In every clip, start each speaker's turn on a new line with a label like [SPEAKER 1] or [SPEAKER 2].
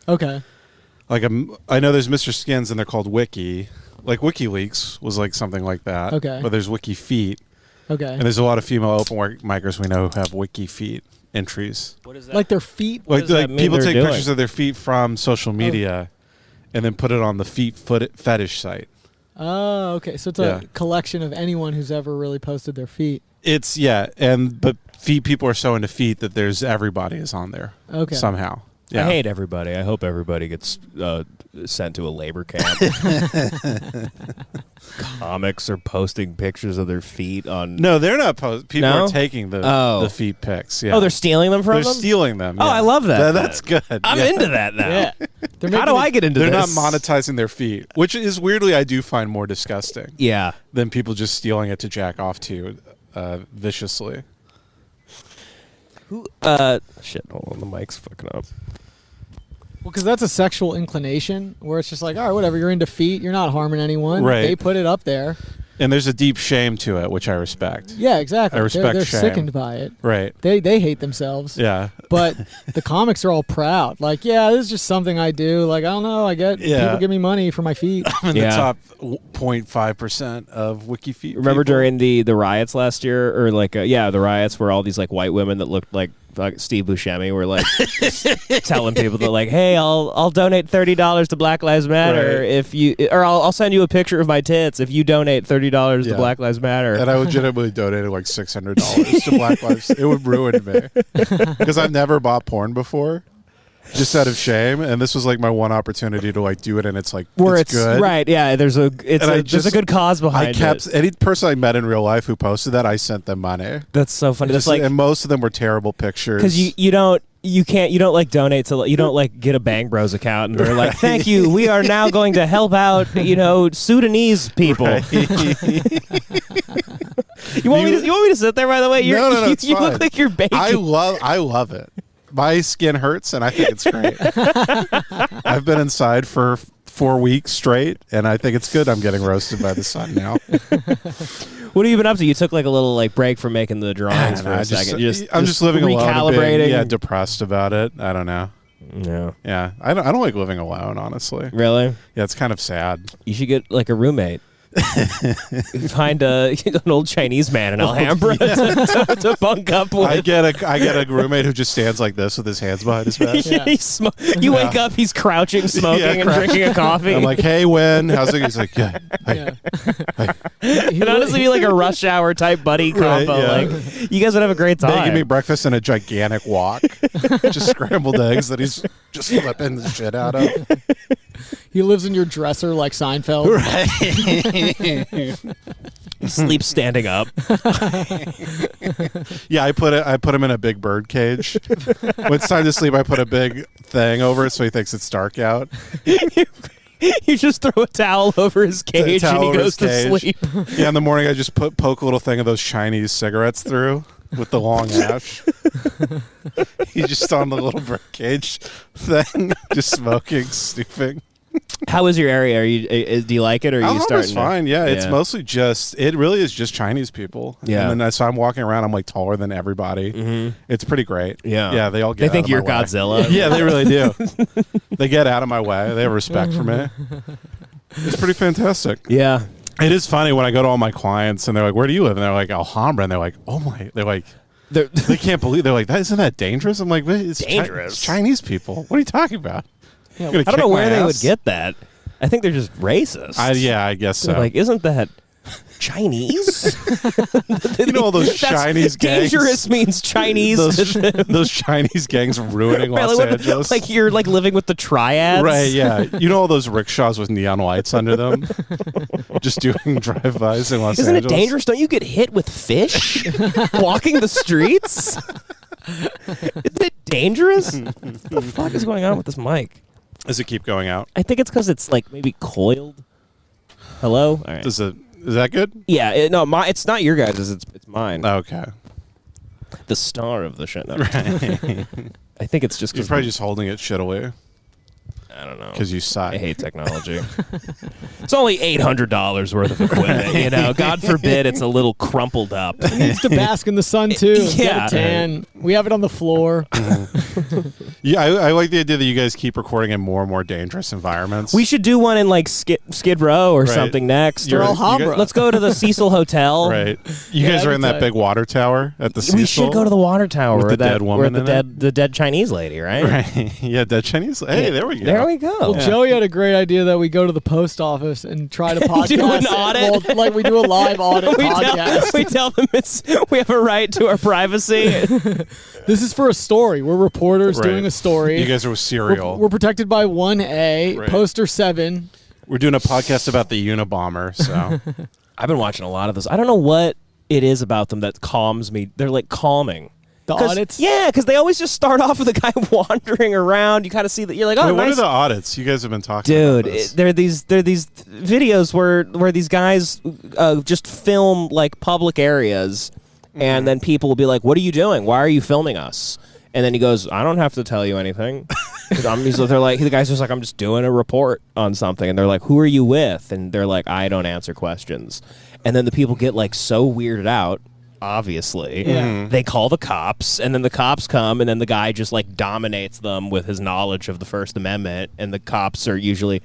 [SPEAKER 1] Okay.
[SPEAKER 2] Like I know there's Mr. Skins and they're called Wiki. Like WikiLeaks was like something like that.
[SPEAKER 1] Okay.
[SPEAKER 2] But there's Wiki Feet.
[SPEAKER 1] Okay.
[SPEAKER 2] And there's a lot of female open micers we know who have Wiki Feet entries.
[SPEAKER 3] What is that?
[SPEAKER 1] Like their feet?
[SPEAKER 2] Like people take pictures of their feet from social media and then put it on the feet fetish site.
[SPEAKER 1] Oh, okay. So it's a collection of anyone who's ever really posted their feet.
[SPEAKER 2] It's but feet people are so into feet that there's everybody is on there.
[SPEAKER 1] Okay.
[SPEAKER 2] Somehow. Yeah.
[SPEAKER 3] I hate everybody. I hope everybody gets sent to a labor camp. Comics are posting pictures of their feet on.
[SPEAKER 2] No, they're not people are taking the feet pics. Yeah.
[SPEAKER 3] Oh, they're stealing them from them?
[SPEAKER 2] They're stealing them.
[SPEAKER 3] Oh, I love that.
[SPEAKER 2] That's good.
[SPEAKER 3] I'm into that now.
[SPEAKER 1] Yeah.
[SPEAKER 3] How do I get into
[SPEAKER 2] this? They're not monetizing their feet, which is weirdly I do find more disgusting.
[SPEAKER 3] Yeah.
[SPEAKER 2] Than people just stealing it to jack off to viciously.
[SPEAKER 3] Shit, hold on, the mic's fucking up.
[SPEAKER 1] Well, because that's a sexual inclination where it's just like, all right, whatever, you're into feet, you're not harming anyone.
[SPEAKER 2] Right.
[SPEAKER 1] They put it up there.
[SPEAKER 2] And there's a deep shame to it, which I respect.
[SPEAKER 1] Yeah, exactly.
[SPEAKER 2] I respect
[SPEAKER 1] they're
[SPEAKER 2] shame.
[SPEAKER 1] sickened by it.
[SPEAKER 2] Right.
[SPEAKER 1] They hate themselves.
[SPEAKER 2] Yeah.
[SPEAKER 1] But the comics are all proud. Like, yeah, this is just something I do. Like, I don't know, I get people give me money for my feet.
[SPEAKER 2] I'm in the top 0.5% of Wiki feet.
[SPEAKER 3] Remember
[SPEAKER 2] people?
[SPEAKER 3] during the riots last year, or like the riots where all these like white women that looked like Steve Buscemi were like telling people that like, hey, I'll donate $30 to Black Lives Matter if you, or I'll send you a picture of my tits if you donate $30 to Black Lives Matter.
[SPEAKER 2] And I legitimately donated like $600 to Black Lives. It would ruin me because I've never bought porn before. Just out of shame, and this was like my one opportunity to like do it, and it's like it's good,
[SPEAKER 3] right? Yeah, there's a good cause behind it.
[SPEAKER 2] Any person I met in real life who posted that, I sent them money.
[SPEAKER 3] That's so funny.
[SPEAKER 2] That's like, and most of them were terrible pictures
[SPEAKER 3] because you don't like donate to, you don't like get a Bang Bros account and they're like, thank you, we are now going to help out Sudanese people.
[SPEAKER 2] Right.
[SPEAKER 3] You want me to sit there? By the way,
[SPEAKER 2] no, it's
[SPEAKER 3] you
[SPEAKER 2] fine.
[SPEAKER 3] look like you're baking.
[SPEAKER 2] I love it. My skin hurts, and I think it's great. I've been inside for 4 weeks straight, and I think it's good. I'm getting roasted by the sun now.
[SPEAKER 3] What have you been up to? You took like a little like break from making the drawings for a second.
[SPEAKER 2] I'm just living
[SPEAKER 3] recalibrating.
[SPEAKER 2] alone. Depressed about it. I don't know. Yeah. I don't like living alone, honestly.
[SPEAKER 3] Really?
[SPEAKER 2] Yeah, it's kind of sad.
[SPEAKER 3] You should get like a roommate. Find an old Chinese man in Alhambra to bunk up with.
[SPEAKER 2] I get a roommate who just stands like this with his hands behind his back.
[SPEAKER 3] You wake up, he's crouching, smoking, and drinking a coffee.
[SPEAKER 2] I'm like, hey, Win, how's it? He's like, yeah.
[SPEAKER 3] It'd honestly be like a Rush Hour type buddy combo. Like, you guys would have a great time.
[SPEAKER 2] Making me breakfast in a gigantic wok, just scrambled eggs that he's just flipping the shit out of.
[SPEAKER 1] He lives in your dresser like Seinfeld.
[SPEAKER 2] Right.
[SPEAKER 3] He sleeps standing up.
[SPEAKER 2] Yeah, I put him in a big bird cage. When it's time to sleep, I put a big thing over it so he thinks it's dark out.
[SPEAKER 3] You just throw a towel over his cage and he goes to sleep.
[SPEAKER 2] Yeah, in the morning I just poke a little thing of those Chinese cigarettes through with the long ash. He's just on the little bird cage thing, just smoking, snooping.
[SPEAKER 3] How is your area? Do you like it, or are you starting?
[SPEAKER 2] It's fine. Yeah, it's mostly it really is just Chinese people.
[SPEAKER 3] Yeah,
[SPEAKER 2] and then so I'm walking around. I'm like taller than everybody. Mm-hmm. It's pretty great.
[SPEAKER 3] Yeah,
[SPEAKER 2] they all
[SPEAKER 3] they think you're Godzilla.
[SPEAKER 2] Yeah, they really do. They get out of my way. They have respect for me. It's pretty fantastic.
[SPEAKER 3] Yeah,
[SPEAKER 2] it is funny when I go to all my clients and they're like, "Where do you live?" And they're like, Alhambra, and they're like, "Oh my!" They're like. They can't believe. They're like, "Isn't that dangerous?" I'm like, "It's dangerous. It's Chinese people. What are you talking about?"
[SPEAKER 3] Yeah, I don't know where they would get that. I think they're just racist.
[SPEAKER 2] I guess so.
[SPEAKER 3] Like, isn't that Chinese?
[SPEAKER 2] You know all those Chinese gangs?
[SPEAKER 3] Dangerous means Chinese.
[SPEAKER 2] Those Chinese gangs ruining Los Angeles.
[SPEAKER 3] Like you're like living with the triads.
[SPEAKER 2] Right, yeah. You know all those rickshaws with neon lights under them? Just doing drive-bys in Los Angeles.
[SPEAKER 3] Isn't it dangerous? Don't you get hit with fish walking the streets? Isn't it dangerous? What the fuck is going on with this mic?
[SPEAKER 2] Does it keep going out?
[SPEAKER 3] I think it's because it's like maybe coiled. Hello? All right.
[SPEAKER 2] Is that good?
[SPEAKER 3] Yeah. It's not your guys'. It's mine.
[SPEAKER 2] Okay.
[SPEAKER 3] The star of the shit. No.
[SPEAKER 2] Right.
[SPEAKER 3] I think it's just because
[SPEAKER 2] you're probably just holding it shittily.
[SPEAKER 3] I don't know.
[SPEAKER 2] Because you suck.
[SPEAKER 3] I hate technology. It's only $800 worth of equipment, you know. God forbid it's a little crumpled up.
[SPEAKER 1] It needs to bask in the sun too. Get a tan. We have it on the floor.
[SPEAKER 2] Yeah, I like the idea that you guys keep recording in more and more dangerous environments.
[SPEAKER 3] We should do one in like Skid Row or something next.
[SPEAKER 1] You're all Hambra.
[SPEAKER 3] Let's go to the Cecil Hotel.
[SPEAKER 2] Right. You guys are in that big water tower at the Cecil.
[SPEAKER 3] We should go to the water tower
[SPEAKER 2] with the dead woman
[SPEAKER 3] the dead Chinese lady, right?
[SPEAKER 2] Right. Yeah, dead Chinese. Hey, there we go.
[SPEAKER 3] There we go.
[SPEAKER 1] Well, Joey had a great idea that we go to the post office and try to podcast.
[SPEAKER 3] Do an audit?
[SPEAKER 1] Well, like we do a live audit podcast.
[SPEAKER 3] We tell them we have a right to our privacy.
[SPEAKER 1] This is for a story. We're reporters doing a story.
[SPEAKER 2] You guys are with Serial.
[SPEAKER 1] We're protected by 1A, poster 7.
[SPEAKER 2] We're doing a podcast about the Unabomber, so.
[SPEAKER 3] I've been watching a lot of those. I don't know what it is about them that calms me. They're like calming.
[SPEAKER 1] The audits?
[SPEAKER 3] Yeah, because they always just start off with a guy wandering around. You kind of see that. You're like, oh,
[SPEAKER 2] Wait,
[SPEAKER 3] nice.
[SPEAKER 2] What are the audits? You guys have been talking
[SPEAKER 3] Dude,
[SPEAKER 2] about this.
[SPEAKER 3] they're these videos where these guys just film like public areas, and then people will be like, what are you doing? Why are you filming us? And then he goes, I don't have to tell you anything. They're like, the guy's just like, I'm just doing a report on something. And they're like, who are you with? And they're like, I don't answer questions. And then the people get like so weirded out, obviously.
[SPEAKER 1] Yeah.
[SPEAKER 3] They call the cops, and then the cops come, and then the guy just like dominates them with his knowledge of the First Amendment. And the cops are usually...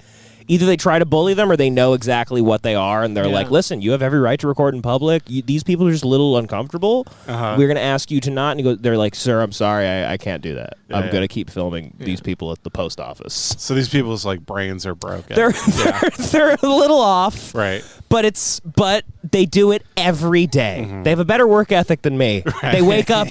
[SPEAKER 3] either they try to bully them or they know exactly what they are, and they're like, listen, you have every right to record in public. These people are just a little uncomfortable. We're going to ask you to not. And they're like, sir, I'm sorry, I can't do that. I'm going to keep filming these people at the post office.
[SPEAKER 2] So these people's like brains are broken.
[SPEAKER 3] They're a little off.
[SPEAKER 2] Right.
[SPEAKER 3] But they do it every day. They have a better work ethic than me. Right. They wake up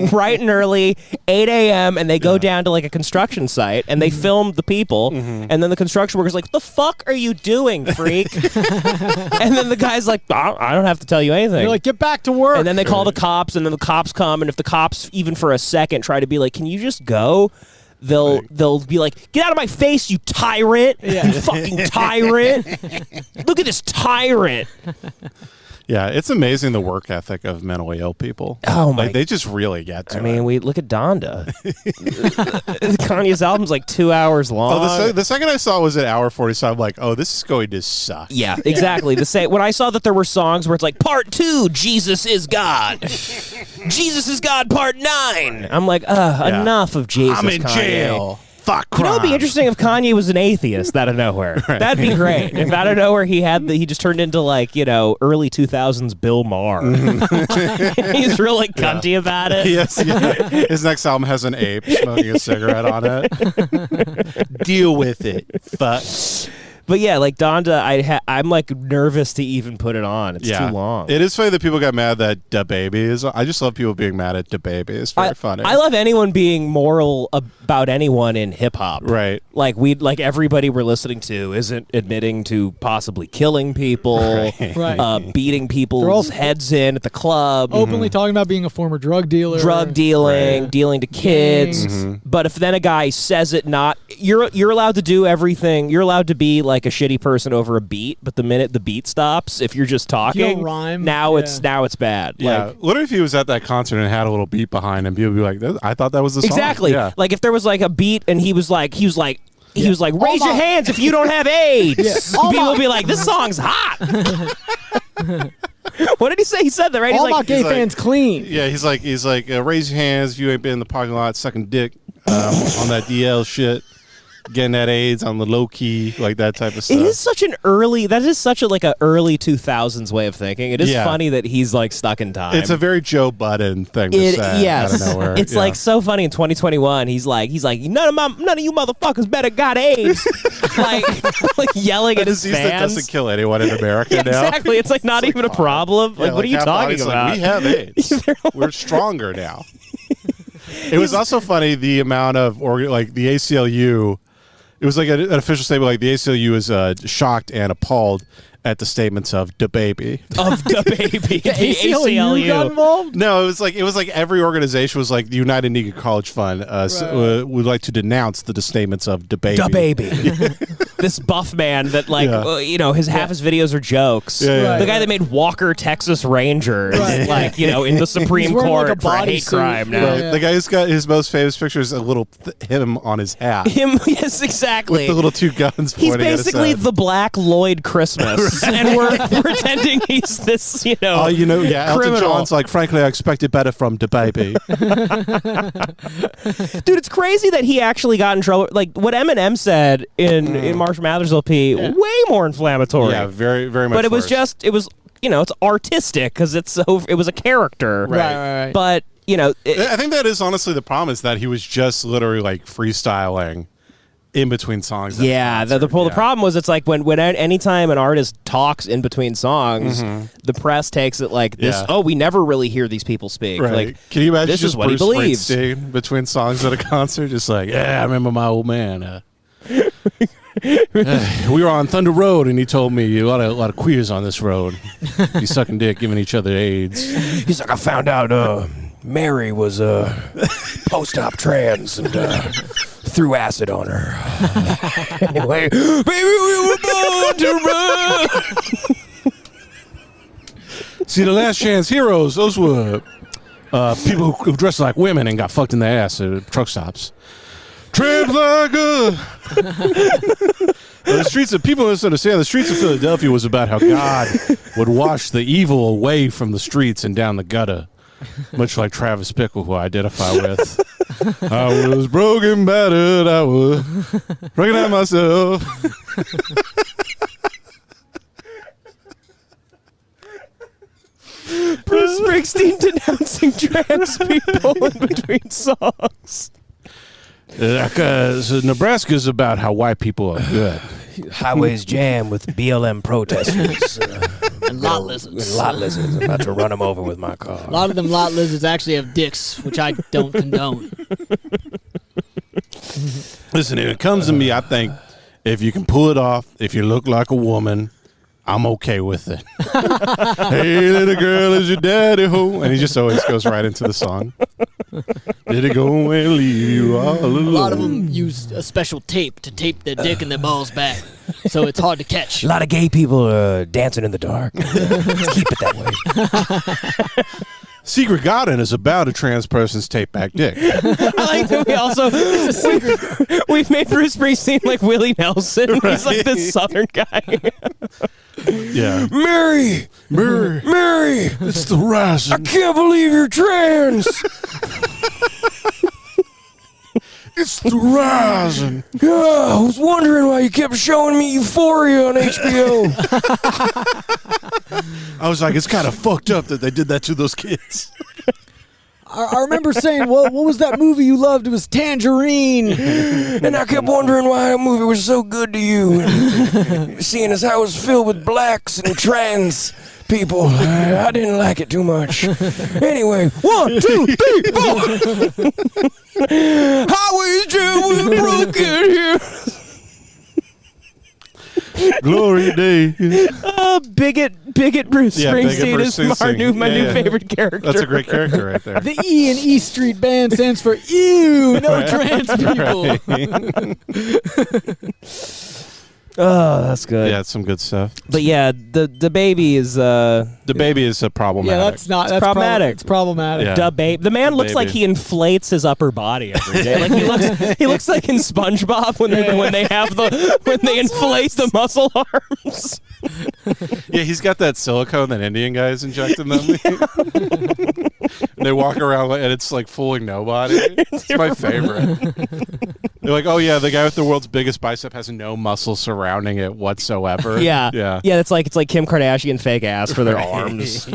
[SPEAKER 3] bright and early, 8 a.m., and they go down to like a construction site, and they film the people, and then the construction worker's like, what the fuck are you doing, freak? And then the guy's like, I don't have to tell you anything.
[SPEAKER 1] They're like, get back to work.
[SPEAKER 3] And then they call the cops, and then the cops come, and if the cops, even for a second, try to be like, can you just go? They'll be like, get out of my face, you tyrant! You fucking tyrant! Look at this tyrant!
[SPEAKER 2] Yeah, it's amazing the work ethic of mentally ill people.
[SPEAKER 3] Oh my!
[SPEAKER 2] Like, they just really get to it.
[SPEAKER 3] I mean, we look at Donda. Kanye's album's like 2 hours long.
[SPEAKER 2] Oh, the second I saw it was at hour 47. I'm like, oh, this is going to suck.
[SPEAKER 3] Yeah, exactly. When I saw that there were songs where it's like part 2, Jesus is God, Jesus is God, part 9. I'm like, enough of Jesus.
[SPEAKER 2] I'm in jail. Fuck crime.
[SPEAKER 3] You know, it'd be interesting if Kanye was an atheist out of nowhere. Right. That'd be great. If out of nowhere he just turned into like, you know, early 2000s Bill Maher. He's really cunty about it.
[SPEAKER 2] Yes, yeah. His next album has an ape smoking a cigarette on it. Deal with it. Fuck.
[SPEAKER 3] But yeah, like Donda, I'm like nervous to even put it on. It's too long.
[SPEAKER 2] It is funny that people got mad that DaBaby is. I just love people being mad at DaBaby. It's very funny.
[SPEAKER 3] I love anyone being moral about anyone in hip hop.
[SPEAKER 2] Right.
[SPEAKER 3] Like everybody we're listening to isn't admitting to possibly killing people, beating people's heads in at the club,
[SPEAKER 1] openly talking about being a former drug dealer,
[SPEAKER 3] dealing to kids. But if then a guy says it, you're allowed to do everything. You're allowed to be like a shitty person over a beat, but the minute the beat stops, if you're just talking,
[SPEAKER 1] you don't rhyme.
[SPEAKER 3] Now it's bad.
[SPEAKER 2] Yeah.
[SPEAKER 3] Like,
[SPEAKER 2] what if he was at that concert and had a little beat behind him? People would be like, I thought that was the song.
[SPEAKER 3] Exactly.
[SPEAKER 2] Yeah.
[SPEAKER 3] Like if there was like a beat and he was like, raise your hands if you don't have AIDS. People will be like, this song's hot. What did he say? He said that, right?
[SPEAKER 1] All my gay fans clean.
[SPEAKER 2] Yeah, he's like, raise your hands if you ain't been in the parking lot sucking dick on that DL shit. Getting that AIDS on the low key, like that type of stuff.
[SPEAKER 3] That is such an early 2000s way of thinking. It is funny that he's like stuck in time.
[SPEAKER 2] It's a very Joe Budden thing to say out of nowhere.
[SPEAKER 3] It's like so funny in 2021. He's like, none of you motherfuckers better got AIDS. like yelling at his fans.
[SPEAKER 2] That doesn't kill anyone in America now.
[SPEAKER 3] Exactly. It's like not even a problem. Like, what are you talking about?
[SPEAKER 2] Like, we have AIDS. We're stronger now. It was also funny the amount of the ACLU. It was like an official statement, like the ACLU is shocked and appalled at the statements of DaBaby.
[SPEAKER 3] Of DaBaby. The
[SPEAKER 1] ACLU got involved?
[SPEAKER 2] No, it was like every organization was like the United Negro College Fund would like to denounce the statements of DaBaby.
[SPEAKER 3] DaBaby. This buff man that half his videos are jokes. The guy that made Walker Texas Ranger is in the Supreme Court for a hate crime now.
[SPEAKER 2] The guy who's got his most famous picture is a little him on his hat.
[SPEAKER 3] Yes, exactly.
[SPEAKER 2] With the little two guns pointing at his head.
[SPEAKER 3] He's basically the Black Lloyd Christmas. And we're pretending he's this,
[SPEAKER 2] criminal. Elton John's like, frankly, I expected better from DaBaby.
[SPEAKER 3] Dude, it's crazy that he actually got in trouble. Like, what Eminem said in Marshall Mathers LP, way more inflammatory.
[SPEAKER 2] Yeah, very, very much
[SPEAKER 3] But it was
[SPEAKER 2] worse.
[SPEAKER 3] it's artistic because it was a character.
[SPEAKER 1] Right.
[SPEAKER 3] But,
[SPEAKER 2] I think that is honestly the problem, is that he was just literally like freestyling in between songs.
[SPEAKER 3] The problem was, it's like when anytime an artist talks in between songs, the press takes it like this. Oh, we never really hear these people speak.
[SPEAKER 2] Right.
[SPEAKER 3] Like,
[SPEAKER 2] can you imagine
[SPEAKER 3] this
[SPEAKER 2] just
[SPEAKER 3] is what
[SPEAKER 2] Bruce
[SPEAKER 3] he believes
[SPEAKER 2] Springsteen between songs at a concert, just like, I remember my old man. We were on Thunder Road, and he told me a lot of queers on this road. You sucking dick, giving each other AIDS.
[SPEAKER 3] He's like, I found out Mary was post-op trans and threw acid on her. Anyway, baby, we were born to run.
[SPEAKER 2] See, the Last Chance Heroes, those were people who dressed like women and got fucked in the ass at truck stops. Tramp like the streets of people misunderstand. The streets of Philadelphia was about how God would wash the evil away from the streets and down the gutter, much like Travis Bickle, who I identify with. I was broken, battered. I was breaking out myself.
[SPEAKER 3] Bruce Springsteen denouncing trans people in between songs.
[SPEAKER 2] So Nebraska's about how white people are good.
[SPEAKER 3] Highways jam with BLM protesters.
[SPEAKER 1] And lot lizards.
[SPEAKER 3] I'm about to run them over with my car.
[SPEAKER 1] A lot of them lot lizards actually have dicks, which I don't condone.
[SPEAKER 2] Listen, if it comes to me, I think if you can pull it off, if you look like a woman, I'm okay with it. Hey, little girl, is your daddy home? And he just always goes right into the song. Did it go and leave you all alone?
[SPEAKER 1] A lot of them use a special tape to tape their dick and their balls back, so it's hard to catch.
[SPEAKER 3] A lot of gay people dancing in the dark. Let's keep it that way.
[SPEAKER 2] Secret Garden is about a trans person's tape back dick.
[SPEAKER 3] I like that we also we've made Bruce Springsteen like Willie Nelson. Right. He's like this Southern guy.
[SPEAKER 2] Yeah.
[SPEAKER 3] Mary,
[SPEAKER 2] it's the rising.
[SPEAKER 3] I can't believe you're trans.
[SPEAKER 2] It's the rising.
[SPEAKER 3] Yeah, I was wondering why you kept showing me Euphoria on HBO.
[SPEAKER 2] I was like, it's kind of fucked up that they did that to those kids.
[SPEAKER 1] I remember saying, what was that movie you loved? It was Tangerine.
[SPEAKER 3] And I kept wondering why that movie was so good to you. Seeing as how it was filled with blacks and trans people, I didn't like it too much. Anyway, 1, 2, 3, 4. Highways jam with broken here.
[SPEAKER 2] Glory day.
[SPEAKER 3] Bigot Bruce Springsteen
[SPEAKER 2] Bruce
[SPEAKER 3] is my new favorite character.
[SPEAKER 2] That's a great character right there.
[SPEAKER 1] The E in E Street Band stands for ew, no trans people.
[SPEAKER 3] Oh, that's good.
[SPEAKER 2] Yeah, it's some good stuff.
[SPEAKER 3] But yeah, DaBaby is
[SPEAKER 2] DaBaby is a problematic.
[SPEAKER 1] Yeah, that's
[SPEAKER 3] problematic.
[SPEAKER 1] It's problematic.
[SPEAKER 2] Yeah.
[SPEAKER 3] DaBaby. The man looks like he inflates his upper body every day. Like he looks like in SpongeBob when they inflate the muscle arms.
[SPEAKER 2] Yeah, he's got that silicone that Indian guys inject in them. And they walk around and it's like fooling nobody. It's my favorite. They're like, oh yeah, the guy with the world's biggest bicep has no muscle surrounding it whatsoever.
[SPEAKER 3] Yeah. It's like Kim Kardashian fake ass for their arms.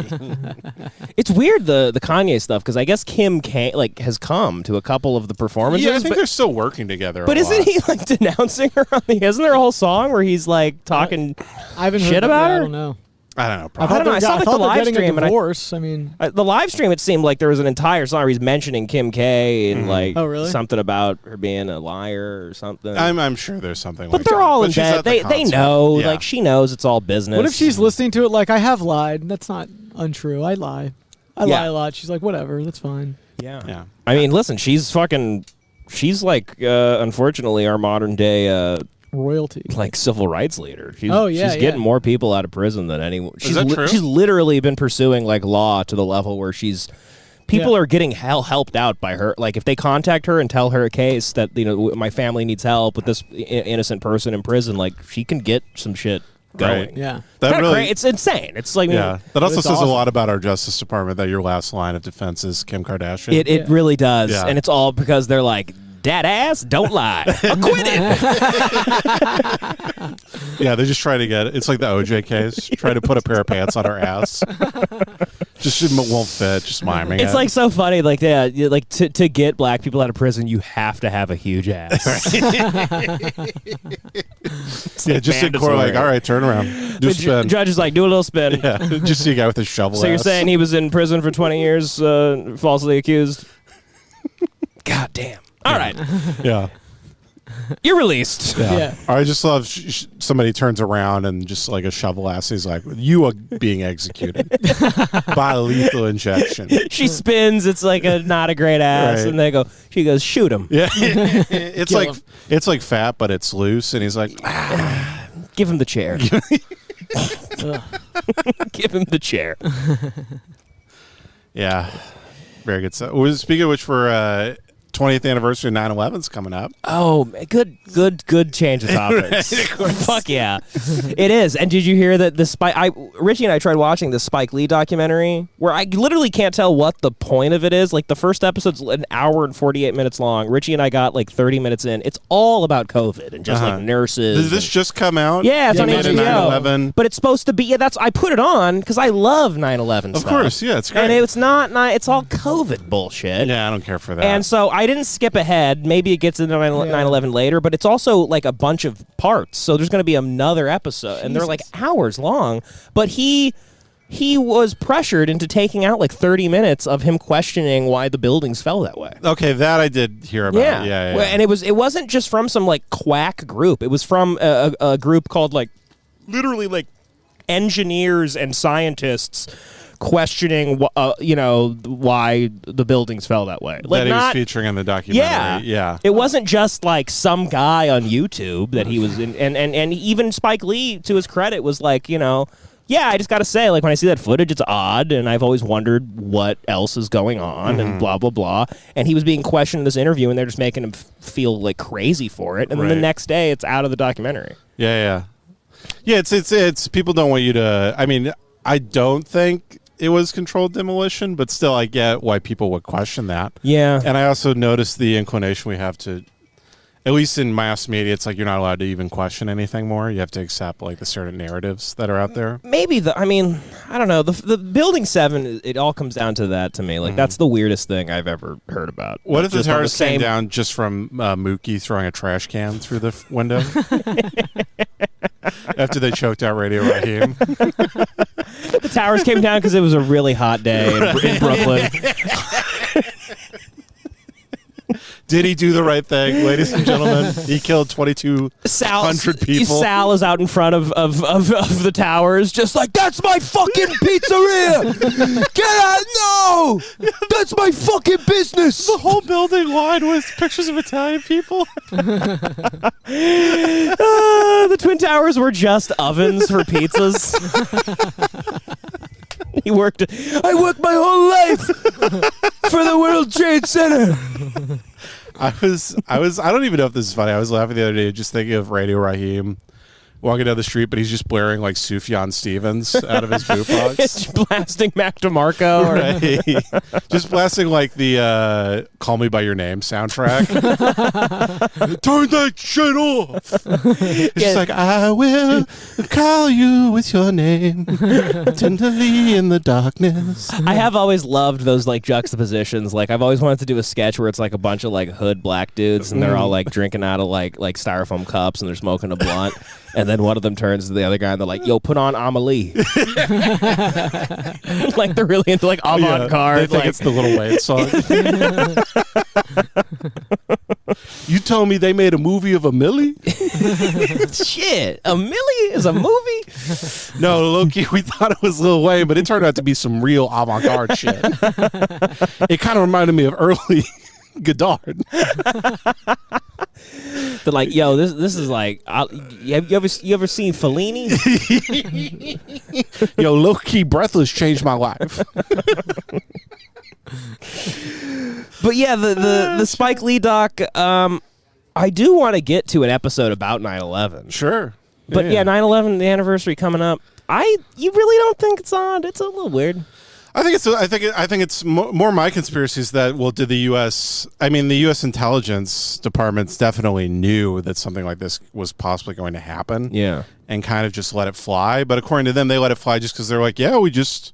[SPEAKER 3] It's weird the Kanye stuff because I guess Kim has come to a couple of the performances.
[SPEAKER 2] Yeah, I think they're still working together.
[SPEAKER 3] But isn't he like denouncing her? Isn't there a whole song where he's like talking?
[SPEAKER 1] I haven't
[SPEAKER 3] shit
[SPEAKER 1] heard
[SPEAKER 3] about her?
[SPEAKER 1] I don't know.
[SPEAKER 2] I don't know.
[SPEAKER 1] I don't know.
[SPEAKER 3] I saw like the live stream,
[SPEAKER 1] and I mean,
[SPEAKER 3] the live stream. It seemed like there was an entire song where he's mentioning Kim K and like something about her being a liar or something.
[SPEAKER 2] I'm sure there's something.
[SPEAKER 3] But
[SPEAKER 2] like
[SPEAKER 3] they're
[SPEAKER 2] that.
[SPEAKER 3] all in bed. They know.
[SPEAKER 2] Yeah.
[SPEAKER 3] Like she knows it's all business.
[SPEAKER 1] What if she's listening to it like I have lied? That's not untrue. I lie. I lie a lot. She's like, whatever. That's fine.
[SPEAKER 3] Yeah. I mean, listen. She's like, unfortunately, our modern day.
[SPEAKER 1] Royalty,
[SPEAKER 3] like civil rights leader. She's getting more people out of prison than anyone.
[SPEAKER 2] Is that true?
[SPEAKER 3] She's literally been pursuing like law to the level where people are getting helped out by her. Like if they contact her and tell her a case that my family needs help with this innocent person in prison, like she can get some shit going.
[SPEAKER 1] Right. Yeah,
[SPEAKER 2] that really
[SPEAKER 3] it's insane. It's like
[SPEAKER 2] that also says
[SPEAKER 1] awesome.
[SPEAKER 2] a lot about our Justice Department that your last line of defense is Kim Kardashian.
[SPEAKER 3] It really does,
[SPEAKER 2] Yeah.
[SPEAKER 3] and it's all because they're like. That ass, don't lie. Acquitted.
[SPEAKER 2] Yeah, they're just trying to get it's like the OJ case. Try to put a pair of pants on her ass. Just won't fit. Just miming.
[SPEAKER 3] It's like so funny. Like like to get black people out of prison, you have to have a huge ass.
[SPEAKER 2] Yeah, just in court, like, all right, turn around, do a spin.
[SPEAKER 3] Judge is like, do a little spin.
[SPEAKER 2] Yeah, just see a guy with a shovel.
[SPEAKER 3] So you're saying he was in prison for 20 years, falsely accused? God damn. All right.
[SPEAKER 2] Yeah.
[SPEAKER 3] You're released.
[SPEAKER 1] Yeah.
[SPEAKER 2] I just love somebody turns around and just like a shovel ass. He's like, you are being executed by lethal injection.
[SPEAKER 3] She spins. It's like not a great ass.
[SPEAKER 2] Right.
[SPEAKER 3] And she goes, shoot him.
[SPEAKER 2] Yeah. It's like fat, but it's loose. And he's like,
[SPEAKER 3] give him the chair. Give him the chair.
[SPEAKER 2] Yeah. Very good stuff. Speaking of which, we're 20th anniversary of 9/11's coming up.
[SPEAKER 3] Oh, good change of topics. Fuck yeah, it is. And did you hear that Richie and I tried watching the Spike Lee documentary where I literally can't tell what the point of it is. Like the first episode's an hour and 48 minutes long. Richie and I got like 30 minutes in. It's all about COVID and just like nurses.
[SPEAKER 2] Did this just come out?
[SPEAKER 3] Yeah, it's on HBO.
[SPEAKER 2] 9/11.
[SPEAKER 3] But it's supposed to be. Yeah, I put it on because I love 9/11
[SPEAKER 2] Of
[SPEAKER 3] stuff.
[SPEAKER 2] course, yeah, it's great.
[SPEAKER 3] And it's not. It's all COVID bullshit.
[SPEAKER 2] Yeah, I don't care for that.
[SPEAKER 3] And so I didn't skip ahead. Maybe it gets into 9/11 later, but it's also like a bunch of parts. So there's going to be another episode, and they're like hours long. But he was pressured into taking out like 30 minutes of him questioning why the buildings fell that way.
[SPEAKER 2] Okay, that I did hear about. Yeah.
[SPEAKER 3] And it wasn't just from some like quack group. It was from a group called like literally like engineers and scientists questioning why the buildings fell that way. Like
[SPEAKER 2] that he was featuring in the documentary. Yeah.
[SPEAKER 3] It wasn't just like some guy on YouTube that he was in, and even Spike Lee, to his credit, was like, I just got to say, like, when I see that footage, it's odd, and I've always wondered what else is going on, and blah, blah, blah. And he was being questioned in this interview, and they're just making him feel like crazy for it. And then the next day, it's out of the documentary.
[SPEAKER 2] Yeah. It's people don't want you to. I mean, I don't think it was controlled demolition, but still, I get why people would question that.
[SPEAKER 3] Yeah.
[SPEAKER 2] And I also noticed the inclination we have to, at least in mass media, it's like you're not allowed to even question anything more. You have to accept like the certain narratives that are out there.
[SPEAKER 3] Maybe I don't know. The Building 7, it all comes down to that to me. Like, that's the weirdest thing I've ever heard about.
[SPEAKER 2] What if the towers came down just from Mookie throwing a trash can through the window? After they choked out Radio Raheem.
[SPEAKER 3] The towers came down because it was a really hot day in Brooklyn.
[SPEAKER 2] Did he do the right thing, ladies and gentlemen? He killed 2,200 people.
[SPEAKER 3] Sal is out in front of the towers, just like, that's my fucking pizzeria! Get out! No! That's my fucking business!
[SPEAKER 2] The whole building lined with pictures of Italian people.
[SPEAKER 3] The Twin Towers were just ovens for pizzas. I worked my whole life for the World Trade Center.
[SPEAKER 2] I don't even know if this is funny. I was laughing the other day just thinking of Radio Raheem walking down the street, but he's just blaring like Sufjan Stevens out of his boombox.
[SPEAKER 3] It's blasting Mac DeMarco.
[SPEAKER 2] Right. Just blasting like the Call Me By Your Name soundtrack. Turn that shit off. It's just like, I will call you with your name tenderly in the darkness.
[SPEAKER 3] I have always loved those like juxtapositions. Like I've always wanted to do a sketch where it's like a bunch of like hood black dudes and they're all like drinking out of like styrofoam cups and they're smoking a blunt. And then one of them turns to the other guy and they're like, "Yo, put on Amelie." Like they're really into like avant-garde.
[SPEAKER 2] They think it's the Lil Wayne song. You told me they made a movie of Amelie?
[SPEAKER 3] Shit, Amelie is a movie?
[SPEAKER 2] No, low-key, we thought it was Lil Wayne, but it turned out to be some real avant-garde shit. It kind of reminded me of early Godard.
[SPEAKER 3] They're like, yo, this is like, you ever seen Fellini?
[SPEAKER 2] Yo, low-key Breathless changed my life.
[SPEAKER 3] But yeah, the Spike Lee doc, I do want to get to an episode about 9/11.
[SPEAKER 2] Sure.
[SPEAKER 3] But yeah, 9/11, the anniversary coming up. You really don't think it's on? It's a little weird.
[SPEAKER 2] I think it's more my conspiracies that, well, did the U.S. I mean, the U.S. intelligence departments definitely knew that something like this was possibly going to happen.
[SPEAKER 3] Yeah.
[SPEAKER 2] And kind of just let it fly. But according to them, they let it fly just because they're like, yeah, we just,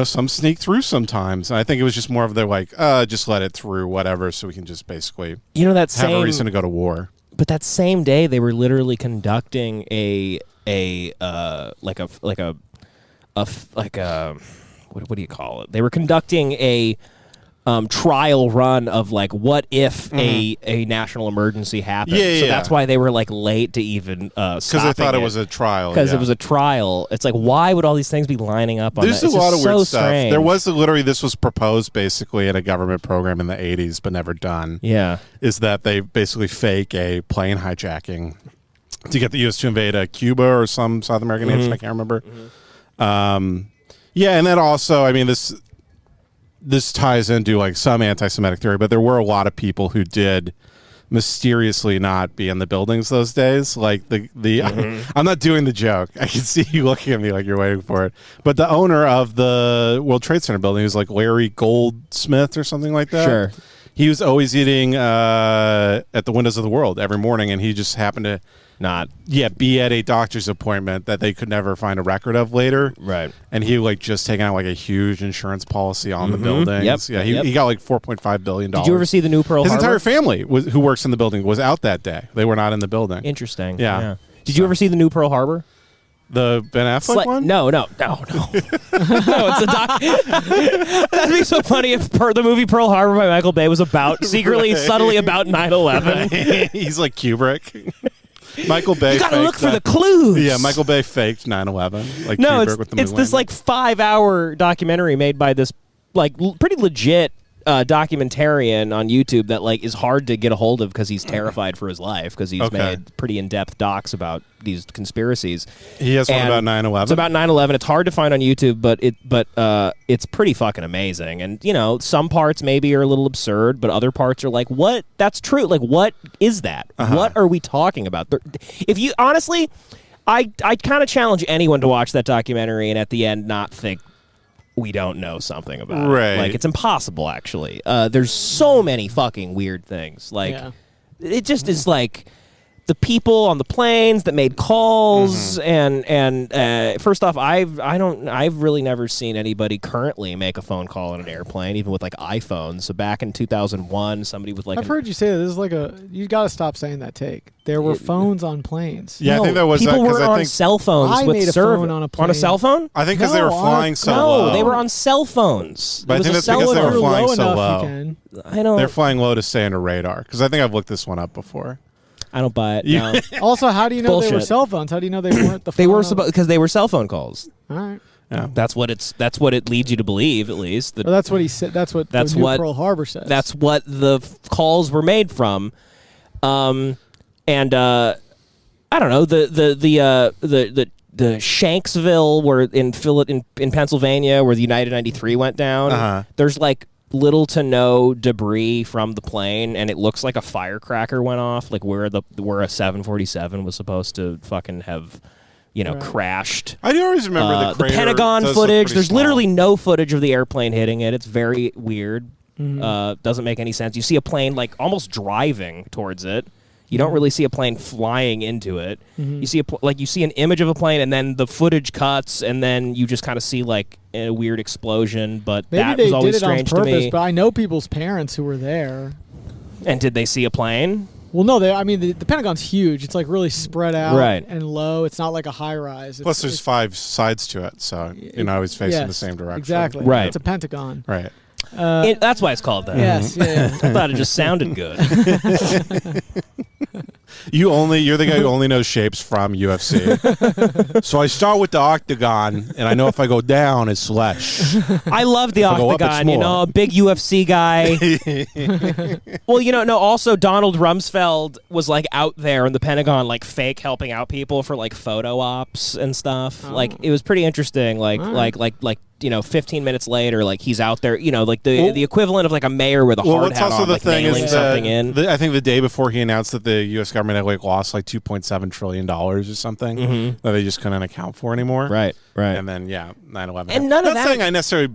[SPEAKER 2] some sneak through sometimes. And I think it was just more of they're like, just let it through, whatever, so we can just basically have a reason to go to war.
[SPEAKER 3] But that same day, they were literally conducting what do you call it? They were conducting a trial run of like, what if a national emergency happened? So that's why they were like late to even
[SPEAKER 2] because they thought it was a trial.
[SPEAKER 3] Because it was a trial. It's like, why would all these things be lining up on
[SPEAKER 2] There's
[SPEAKER 3] that?
[SPEAKER 2] a lot of weird stuff.
[SPEAKER 3] Strange.
[SPEAKER 2] There was literally, this was proposed basically in a government program in the 80s, but never done.
[SPEAKER 3] Yeah.
[SPEAKER 2] Is that they basically fake a plane hijacking to get the U.S. to invade Cuba or some South American nation. I can't remember. Yeah, and then also, I mean, this ties into like some anti-Semitic theory, but there were a lot of people who did mysteriously not be in the buildings those days. Like I'm not doing the joke. I can see you looking at me like you're waiting for it. But the owner of the World Trade Center building was like Larry Goldsmith or something like that.
[SPEAKER 3] Sure.
[SPEAKER 2] He was always eating at the Windows of the World every morning, and he just happened to be at a doctor's appointment that they could never find a record of later.
[SPEAKER 3] Right.
[SPEAKER 2] And he like just taken out like a huge insurance policy on the buildings.
[SPEAKER 3] Yep.
[SPEAKER 2] Yeah, he got like $4.5 billion.
[SPEAKER 3] Did you ever see the new Pearl Harbor?
[SPEAKER 2] His entire family who works in the building was out that day. They were not in the building.
[SPEAKER 3] Interesting.
[SPEAKER 2] Yeah.
[SPEAKER 3] Did you ever see the new Pearl Harbor?
[SPEAKER 2] The Ben Affleck one?
[SPEAKER 3] No. No, it's a doc. That'd be so funny if the movie Pearl Harbor by Michael Bay was subtly about 9/11.
[SPEAKER 2] He's like Kubrick. Michael Bay.
[SPEAKER 3] You gotta look for the clues.
[SPEAKER 2] Yeah, Michael Bay faked 9/11. Like
[SPEAKER 3] no,
[SPEAKER 2] Kubrick with the
[SPEAKER 3] it's this like 5-hour documentary made by this like pretty legit documentarian on YouTube that like is hard to get a hold of because he's terrified for his life because he's made pretty in-depth docs about these conspiracies.
[SPEAKER 2] He has one about 9/11.
[SPEAKER 3] It's about 9/11. It's hard to find on YouTube, but it's pretty fucking amazing. And some parts maybe are a little absurd, but other parts are like, what? That's true. Like, what is that? What are we talking about? If you honestly, I kind of challenge anyone to watch that documentary and at the end not think we don't know something about it. Like, it's impossible, actually. There's so many fucking weird things. Like, it just is like the people on the planes that made calls and first off, I've really never seen anybody currently make a phone call on an airplane, even with like iPhones. So back in 2001, somebody with like
[SPEAKER 1] I've heard you say that this is like you got to stop saying that take. There were phones on planes.
[SPEAKER 2] Yeah,
[SPEAKER 3] no,
[SPEAKER 2] I think that was
[SPEAKER 3] people were on
[SPEAKER 2] think
[SPEAKER 3] cell phones
[SPEAKER 1] I
[SPEAKER 3] with
[SPEAKER 1] made a phone on a plane.
[SPEAKER 3] On a cell phone?
[SPEAKER 2] I think because they were flying so low.
[SPEAKER 3] No, they were on cell phones.
[SPEAKER 2] But I think that's because they were flying so low.
[SPEAKER 3] I don't.
[SPEAKER 2] They're flying low to stay under radar. Because I think I've looked this one up before.
[SPEAKER 3] I don't buy it. No.
[SPEAKER 1] Also, how do you know they were cell phones? How do you know they weren't the phone?
[SPEAKER 3] They were because they were cell phone calls.
[SPEAKER 1] All right.
[SPEAKER 2] Yeah.
[SPEAKER 3] That's what it leads you to believe, at least.
[SPEAKER 1] Well, that's what he said. That's what Pearl Harbor says.
[SPEAKER 3] That's what the calls were made from. And I don't know, the Shanksville where in Pennsylvania where the United 93 went down. There's like little to no debris from the plane, and it looks like a firecracker went off, like where a 747 was supposed to fucking have, crashed.
[SPEAKER 2] I do always remember the
[SPEAKER 3] Pentagon footage. There's literally no footage of the airplane hitting it. It's very weird. Doesn't make any sense. You see a plane like almost driving towards it. You don't really see a plane flying into it. You see you see an image of a plane, and then the footage cuts, and then you just kind of see like a weird explosion. But
[SPEAKER 1] maybe
[SPEAKER 3] that
[SPEAKER 1] they
[SPEAKER 3] was always
[SPEAKER 1] did it on
[SPEAKER 3] strange
[SPEAKER 1] purpose,
[SPEAKER 3] to me.
[SPEAKER 1] But I know people's parents who were there.
[SPEAKER 3] And did they see a plane?
[SPEAKER 1] Well, no, the Pentagon's huge. It's like really spread out and low. It's not like a high rise.
[SPEAKER 2] Plus, there's 5 sides to it, so you're not always facing the same direction.
[SPEAKER 1] Exactly.
[SPEAKER 3] Right.
[SPEAKER 1] It's a pentagon.
[SPEAKER 2] Right.
[SPEAKER 3] That's why it's called that.
[SPEAKER 1] Yes. Yeah.
[SPEAKER 3] I thought it just sounded good.
[SPEAKER 2] You're the guy who only knows shapes from UFC. So I start with the octagon, and I know if I go down, it's less.
[SPEAKER 3] I love the octagon. A big UFC guy. Well, also Donald Rumsfeld was like out there in the Pentagon, like fake helping out people for like photo ops and stuff. Oh. Like it was pretty interesting. Like 15 minutes later, like he's out there, like the equivalent of like a mayor with a hard hat on, like nailing something in.
[SPEAKER 2] I think the day before he announced that the U.S. government had like lost like $2.7 trillion or something that they just couldn't account for anymore.
[SPEAKER 3] Right.
[SPEAKER 2] And then 9/11.
[SPEAKER 3] And none of that.
[SPEAKER 2] Not saying I necessarily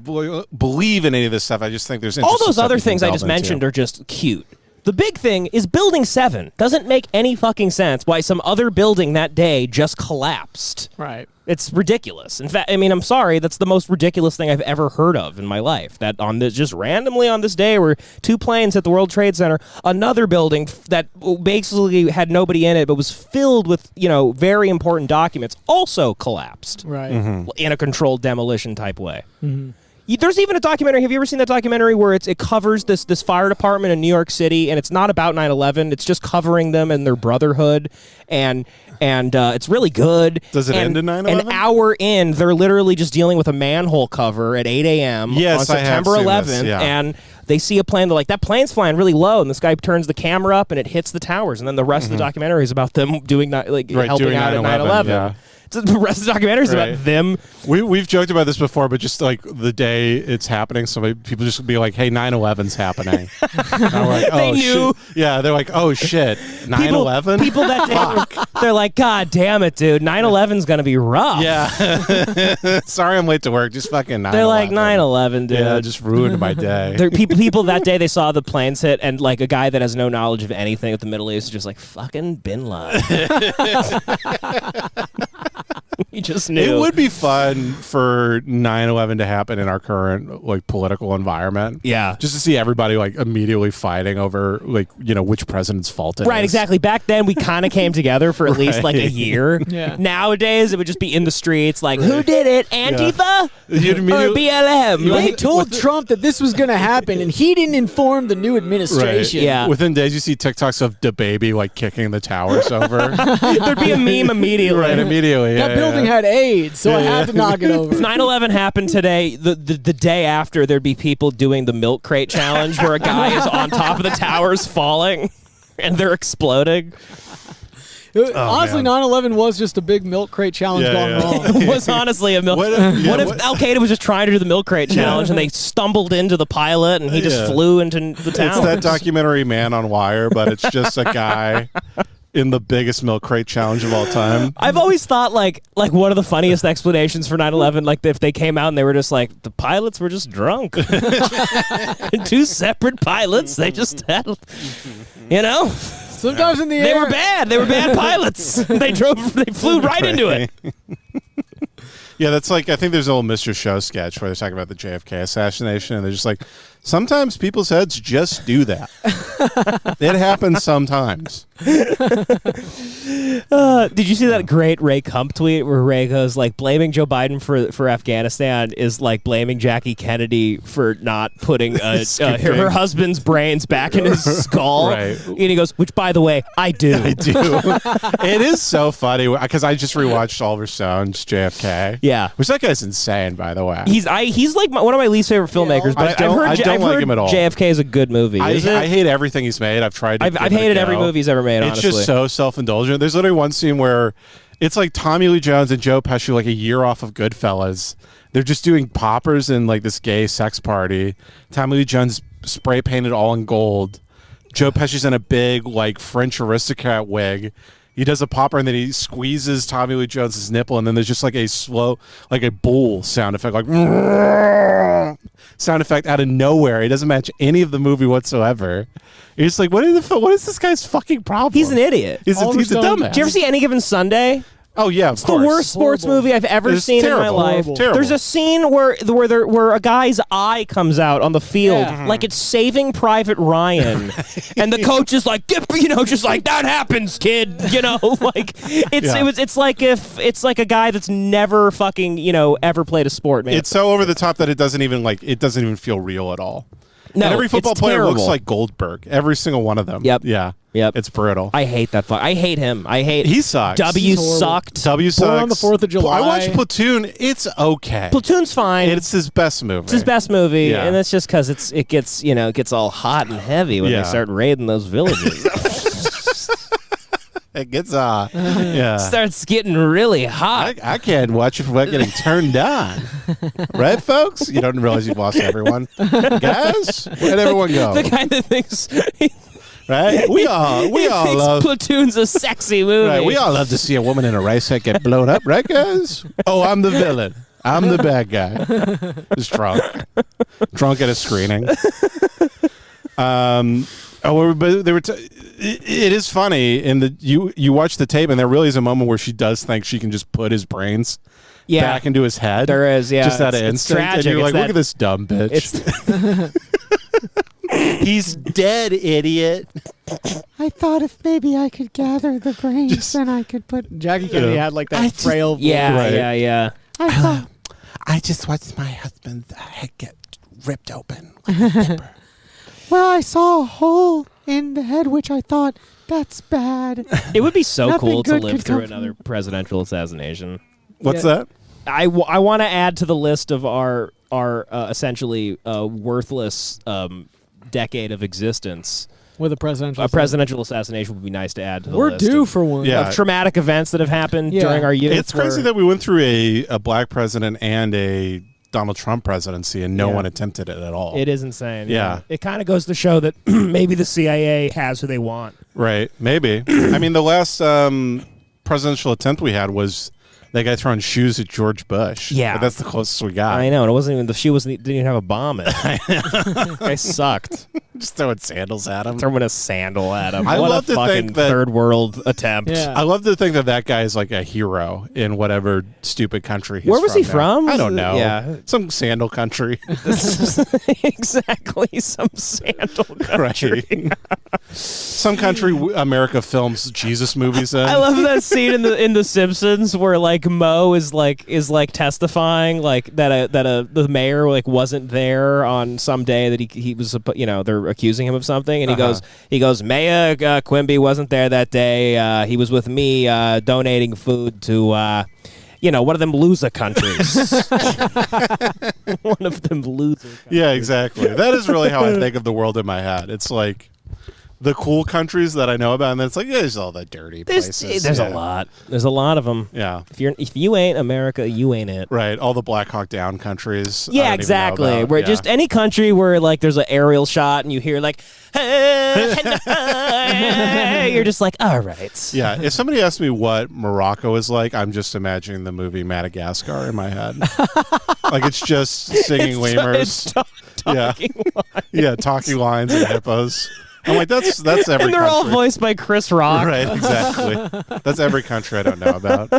[SPEAKER 2] believe in any of this stuff. I just think there's
[SPEAKER 3] all those other things I just mentioned are just cute. The big thing is Building 7. Doesn't make any fucking sense why some other building that day just collapsed.
[SPEAKER 1] Right.
[SPEAKER 3] It's ridiculous. In fact, I'm sorry, that's the most ridiculous thing I've ever heard of in my life. That just randomly on this day where 2 planes hit the World Trade Center, another building that basically had nobody in it but was filled with, very important documents also collapsed.
[SPEAKER 1] Right.
[SPEAKER 3] In a controlled demolition type way. There's even a documentary. Have you ever seen that documentary where it covers this fire department in New York City, and it's not about 9/11. It's just covering them and their brotherhood, and it's really good.
[SPEAKER 2] Does it end in 9/11?
[SPEAKER 3] An hour in, they're literally just dealing with a manhole cover at 8 a.m. on September 11th, and they see a plane. They're like, that plane's flying really low, and this guy turns the camera up, and it hits the towers. And then the rest of the documentary is about them helping out at 9/11.
[SPEAKER 2] Yeah.
[SPEAKER 3] So the rest of the documentary is about them.
[SPEAKER 2] We've joked about this before, but just like the day it's happening, people just be like, "Hey, 9/11's happening." And we're like, oh,
[SPEAKER 3] they knew.
[SPEAKER 2] Shit. Yeah, they're like, "Oh shit, 9/11."
[SPEAKER 3] People that day, they're like, "God damn it, dude, 9/11's gonna be rough."
[SPEAKER 2] Yeah. Sorry, I'm late to work. Just fucking 9/11.
[SPEAKER 3] They're like 9/11, dude.
[SPEAKER 2] Yeah, just ruined my day.
[SPEAKER 3] People that day they saw the planes hit, and like a guy that has no knowledge of anything with the Middle East is just like, fucking Bin Laden. You just knew.
[SPEAKER 2] It would be fun for 9/11 to happen in our current like political environment.
[SPEAKER 3] Yeah.
[SPEAKER 2] Just to see everybody like immediately fighting over like, which president's fault it is.
[SPEAKER 3] Right, exactly. Back then we kind of came together for at least like a year.
[SPEAKER 1] Yeah.
[SPEAKER 3] Nowadays it would just be in the streets like, who did it? Antifa?
[SPEAKER 1] Or
[SPEAKER 3] BLM?
[SPEAKER 1] They told Trump that this was going to happen, and he didn't inform the new administration.
[SPEAKER 2] Right.
[SPEAKER 3] Yeah.
[SPEAKER 2] Within days you see TikToks of DaBaby like kicking the towers over.
[SPEAKER 3] There'd be a meme immediately.
[SPEAKER 2] Right, immediately.
[SPEAKER 1] That building had AIDS, so I had to knock it over.
[SPEAKER 3] If 9/11 happened today, the day after, there'd be people doing the milk crate challenge where a guy is on top of the towers falling and they're exploding.
[SPEAKER 1] Honestly, 9/11 was just a big milk crate challenge gone wrong.
[SPEAKER 3] It was honestly a milk. What if Al Qaeda was just trying to do the milk crate challenge and they stumbled into the pilot and he just flew into the towers?
[SPEAKER 2] It's that documentary Man on Wire, but it's just a guy in the biggest milk crate challenge of all time.
[SPEAKER 3] I've always thought like one of the funniest explanations for 9/11, like if they came out and they were just like, the pilots were just drunk. 2 separate pilots. They just had,
[SPEAKER 1] Sometimes in the air.
[SPEAKER 3] They were bad pilots. They flew right into it.
[SPEAKER 2] Yeah, that's like, I think there's an old Mr. Show sketch where they're talking about the JFK assassination, and they're just like, sometimes people's heads just do that. It happens sometimes.
[SPEAKER 3] Did you see that great Ray Kump tweet where Ray goes like, blaming Joe Biden for Afghanistan is like blaming Jackie Kennedy for not putting her husband's brains back in his skull.
[SPEAKER 2] Right.
[SPEAKER 3] And he goes, which by the way, I do.
[SPEAKER 2] I do. It is so funny because I just rewatched Oliver Stone's JFK.
[SPEAKER 3] Yeah.
[SPEAKER 2] Which that guy's insane, by the way.
[SPEAKER 3] He's like one of my least favorite filmmakers, but I've heard
[SPEAKER 2] like him at all.
[SPEAKER 3] JFK is a good movie.
[SPEAKER 2] I hate everything he's made. I've tried to
[SPEAKER 3] I've hated every movie he's ever made,
[SPEAKER 2] It's
[SPEAKER 3] honestly.
[SPEAKER 2] just so self-indulgent. There's literally one scene where it's like Tommy Lee Jones and Joe Pesci like a year off of Goodfellas. They're just doing poppers in like this gay sex party. Tommy Lee Jones spray painted all in gold. Joe Pesci's in a big like French aristocrat wig. He does a popper and then he squeezes Tommy Lee Jones's nipple, and then there's just like a slow, like a bull sound effect, like sound effect out of nowhere. It doesn't match any of the movie whatsoever. You're just like, what is this guy's fucking problem?
[SPEAKER 3] He's an idiot.
[SPEAKER 2] He's a dumbass.
[SPEAKER 3] Did you ever see Any Given Sunday?
[SPEAKER 2] Oh yeah,
[SPEAKER 3] it's the worst sports movie I've ever seen in my life.
[SPEAKER 2] Terrible.
[SPEAKER 3] There's a scene where a guy's eye comes out on the field, like it's Saving Private Ryan, and the coach is like, just like that happens, kid. Like it's like a guy that's never fucking ever played a sport, man.
[SPEAKER 2] It's so over the top that it doesn't even feel real at all. No, and every football player looks like Goldberg. Every single one of them.
[SPEAKER 3] Yep.
[SPEAKER 2] Yeah.
[SPEAKER 3] Yep.
[SPEAKER 2] It's brutal.
[SPEAKER 3] I hate that. I hate him.
[SPEAKER 2] He sucks.
[SPEAKER 3] W sucked.
[SPEAKER 2] W sucks.
[SPEAKER 1] Born on the 4th of July.
[SPEAKER 2] I watched Platoon. It's okay.
[SPEAKER 3] Platoon's fine.
[SPEAKER 2] It's his best movie.
[SPEAKER 3] It's his best movie, and that's just because it gets all hot and heavy when they start raiding those villages.
[SPEAKER 2] It gets
[SPEAKER 3] starts getting really hot.
[SPEAKER 2] I can't watch it without getting turned on. Right, folks? You don't realize you've lost everyone. Guys, where'd everyone go?
[SPEAKER 3] The guy that thinks
[SPEAKER 2] right? We all love
[SPEAKER 3] Platoon's a sexy movie.
[SPEAKER 2] Right, we all love to see a woman in a rice sack get blown up, right, guys? Oh, I'm the villain. I'm the bad guy. Just drunk at a screening. But they were. It is funny you watch the tape and there really is a moment where she does think she can just put his brains back into his head.
[SPEAKER 3] There is, yeah.
[SPEAKER 2] Just out of instinct.
[SPEAKER 3] Tragic.
[SPEAKER 2] And you're like, look at this dumb bitch. He's dead, idiot.
[SPEAKER 1] I thought if maybe I could gather the brains, then I could put. Jackie Kennedy had like that frail voice.
[SPEAKER 3] Yeah.
[SPEAKER 2] I just watched my husband's head get ripped open with a zipper.
[SPEAKER 1] Well, I saw a hole in the head, which I thought, that's bad.
[SPEAKER 3] It would be so
[SPEAKER 1] Nothing
[SPEAKER 3] cool to
[SPEAKER 1] good
[SPEAKER 3] live
[SPEAKER 1] could
[SPEAKER 3] through
[SPEAKER 1] come
[SPEAKER 3] another presidential assassination.
[SPEAKER 2] What's that?
[SPEAKER 3] I want to add to the list of our essentially worthless decade of existence.
[SPEAKER 1] With a presidential
[SPEAKER 3] assassination would be nice to add to the
[SPEAKER 1] We're
[SPEAKER 3] list.
[SPEAKER 1] We're due for one.
[SPEAKER 3] Of traumatic events that have happened during our youth.
[SPEAKER 2] It's crazy that we went through a black president and a Donald Trump presidency and no one attempted it at all.
[SPEAKER 3] It is insane.
[SPEAKER 2] Yeah.
[SPEAKER 3] It kind of goes to show that maybe the CIA has who they want.
[SPEAKER 2] Right. Maybe. I mean, the last presidential attempt we had was that guy throwing shoes at George Bush.
[SPEAKER 3] Yeah.
[SPEAKER 2] But that's the closest we got.
[SPEAKER 3] I know. And it wasn't even, the shoe didn't even have a bomb in it. Guy sucked.
[SPEAKER 2] Just throwing sandals at him.
[SPEAKER 3] Throwing a sandal at him.
[SPEAKER 2] I
[SPEAKER 3] what
[SPEAKER 2] love
[SPEAKER 3] a
[SPEAKER 2] to
[SPEAKER 3] fucking
[SPEAKER 2] think that
[SPEAKER 3] third world attempt.
[SPEAKER 1] Yeah.
[SPEAKER 2] I love to think that guy is like a hero in whatever stupid country he's
[SPEAKER 3] Where was
[SPEAKER 2] from
[SPEAKER 3] he from?
[SPEAKER 2] I don't know.
[SPEAKER 3] Yeah.
[SPEAKER 2] Some sandal country.
[SPEAKER 3] Exactly. Some sandal country.
[SPEAKER 2] Right. Some country America films Jesus movies in.
[SPEAKER 3] I love that scene in the Simpsons where like Moe is testifying like that the mayor like wasn't there on some day that he was they're accusing him of something, and he goes Mayor Quimby wasn't there that day. He was with me donating food to one of them loser countries. One of them loser countries.
[SPEAKER 2] Yeah, exactly. That is really how I think of the world in my head. It's like the cool countries that I know about, and then it's like, there's all the dirty places.
[SPEAKER 3] There's a lot. There's a lot of them.
[SPEAKER 2] Yeah.
[SPEAKER 3] If you ain't America, you ain't it.
[SPEAKER 2] Right. All the Black Hawk Down countries.
[SPEAKER 3] Yeah, exactly. Where just any country where like there's an aerial shot and you hear like, hey, you're just like, all right.
[SPEAKER 2] Yeah. If somebody asked me what Morocco is like, I'm just imagining the movie Madagascar in my head. Like it's just singing lemurs.
[SPEAKER 3] Talking lines.
[SPEAKER 2] Yeah, talking lines and hippos. I'm like, that's every country.
[SPEAKER 3] And they're all voiced by Chris Rock.
[SPEAKER 2] Right, exactly. That's every country I don't know about.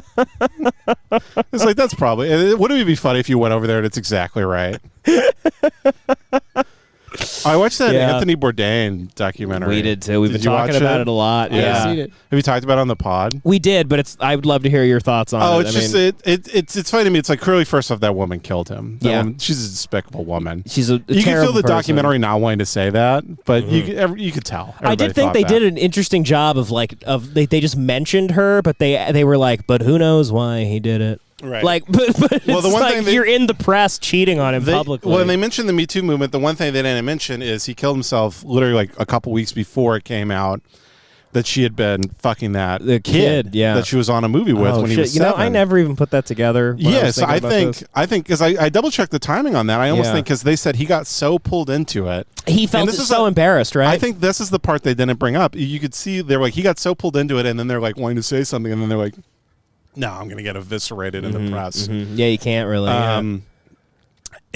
[SPEAKER 2] It's like, that's probably... Wouldn't it be funny if you went over there and it's exactly right? I watched that Anthony Bourdain documentary.
[SPEAKER 3] We did too. We've been talking about it a lot.
[SPEAKER 1] Yeah. Seen it.
[SPEAKER 2] Have you talked about it on the pod?
[SPEAKER 3] We did, but I would love to hear your thoughts on it.
[SPEAKER 2] Oh, it's funny to me. It's like, clearly, first off, that woman killed him. That woman, she's a despicable woman.
[SPEAKER 3] She's a
[SPEAKER 2] You can feel the
[SPEAKER 3] person.
[SPEAKER 2] documentary not wanting to say that, but you could tell.
[SPEAKER 3] I did think they did an interesting job of they just mentioned her, but they were like, but who knows why he did it.
[SPEAKER 2] Right.
[SPEAKER 3] Like, but well, the one thing you're in the press cheating on him publicly.
[SPEAKER 2] Well, and they mentioned the Me Too movement. The one thing they didn't mention is he killed himself literally like a couple weeks before it came out that she had been fucking the kid that she was on a movie with when he was 7.
[SPEAKER 3] I never even put that together.
[SPEAKER 2] Yes, I think because I double checked the timing on that. I almost think because they said he got so pulled into it,
[SPEAKER 3] he felt so embarrassed. Right.
[SPEAKER 2] I think this is the part they didn't bring up. You could see they're like he got so pulled into it, and then they're like wanting to say something, and then they're like, "No, I'm going to get eviscerated in the press."
[SPEAKER 3] Mm-hmm. Yeah, you can't really.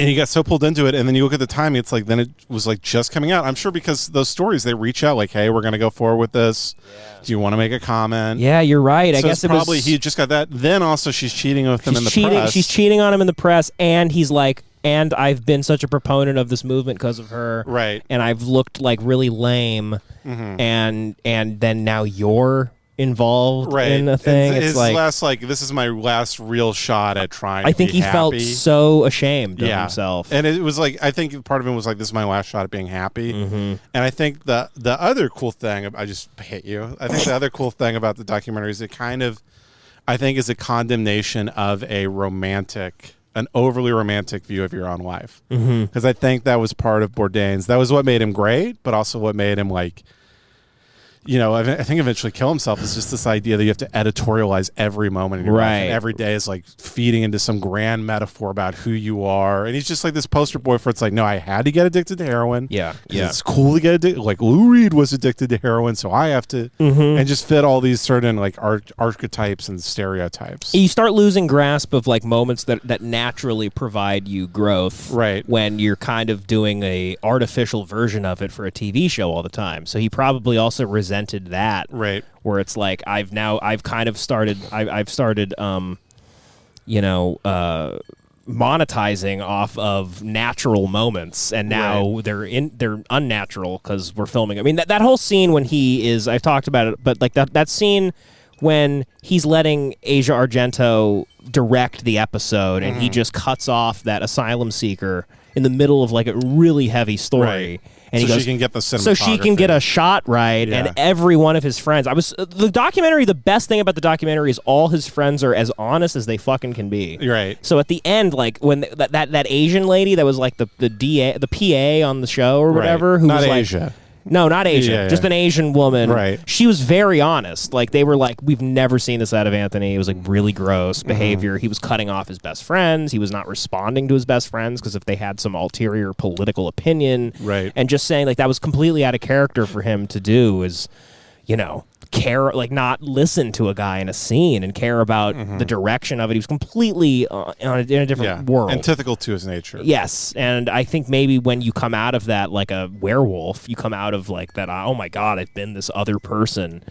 [SPEAKER 2] And he got so pulled into it, and then you look at the timing, it's like then it was like just coming out. I'm sure because those stories, they reach out like, hey, we're going to go forward with this. Yeah. Do you want to make a comment?
[SPEAKER 3] Yeah, you're right.
[SPEAKER 2] So
[SPEAKER 3] I guess
[SPEAKER 2] probably he just got that. Then also she's cheating with him in the press. She's
[SPEAKER 3] cheating on him in the press, and he's like, and I've been such a proponent of this movement because of her.
[SPEAKER 2] Right.
[SPEAKER 3] And I've looked like really lame, and then now you're involved in a thing.
[SPEAKER 2] It's
[SPEAKER 3] his like
[SPEAKER 2] last this is my last real shot at trying.
[SPEAKER 3] I think
[SPEAKER 2] to be
[SPEAKER 3] he felt so ashamed of himself,
[SPEAKER 2] and it was like I think part of him was like, this is my last shot at being happy. And I think the other cool thing, I just hit you. I think the other cool thing about the documentary is it kind of, I think, is a condemnation of an overly romantic view of your own life. Because I think that was part of Bourdain's. That was what made him great, but also what made him like, I think eventually kill himself is just this idea that you have to editorialize every moment in your life. And every day is like feeding into some grand metaphor about who you are. And he's just like this poster boy for, it's like, no, I had to get addicted to heroin. Yeah. It's cool to get addicted. Like Lou Reed was addicted to heroin, so I have to, and just fit all these certain like archetypes and stereotypes.
[SPEAKER 3] You start losing grasp of like moments that naturally provide you growth. Right. When you're kind of doing a artificial version of it for a TV show all the time. So he probably also resented that, right? Where it's like I've started monetizing off of natural moments, and now they're unnatural because we're filming. I mean that whole scene when I've talked about it, but like that scene when he's letting Asia Argento direct the episode, and he just cuts off that asylum seeker in the middle of like a really heavy story. Right. And
[SPEAKER 2] so she can get the cinematography.
[SPEAKER 3] So she can get a shot right, and every one of his friends. The documentary. The best thing about the documentary is all his friends are as honest as they fucking can be.
[SPEAKER 2] Right.
[SPEAKER 3] So at the end, like when that Asian lady that was like the PA on the show or whatever, who was
[SPEAKER 2] Asia.
[SPEAKER 3] Like, no, not Asian. Just an Asian woman.
[SPEAKER 2] Right.
[SPEAKER 3] She was very honest. Like they were like, we've never seen this out of Anthony. It was like really gross behavior. He was cutting off his best friends. He was not responding to his best friends because if they had some ulterior political opinion. Right. And just saying like that was completely out of character for him to do is, care, like not listen to a guy in a scene and care about the direction of it. He was completely in a different world.
[SPEAKER 2] Antithetical to his nature.
[SPEAKER 3] Yes, and I think maybe when you come out of that like a werewolf, you come out of like that, oh my God, I've been this other person.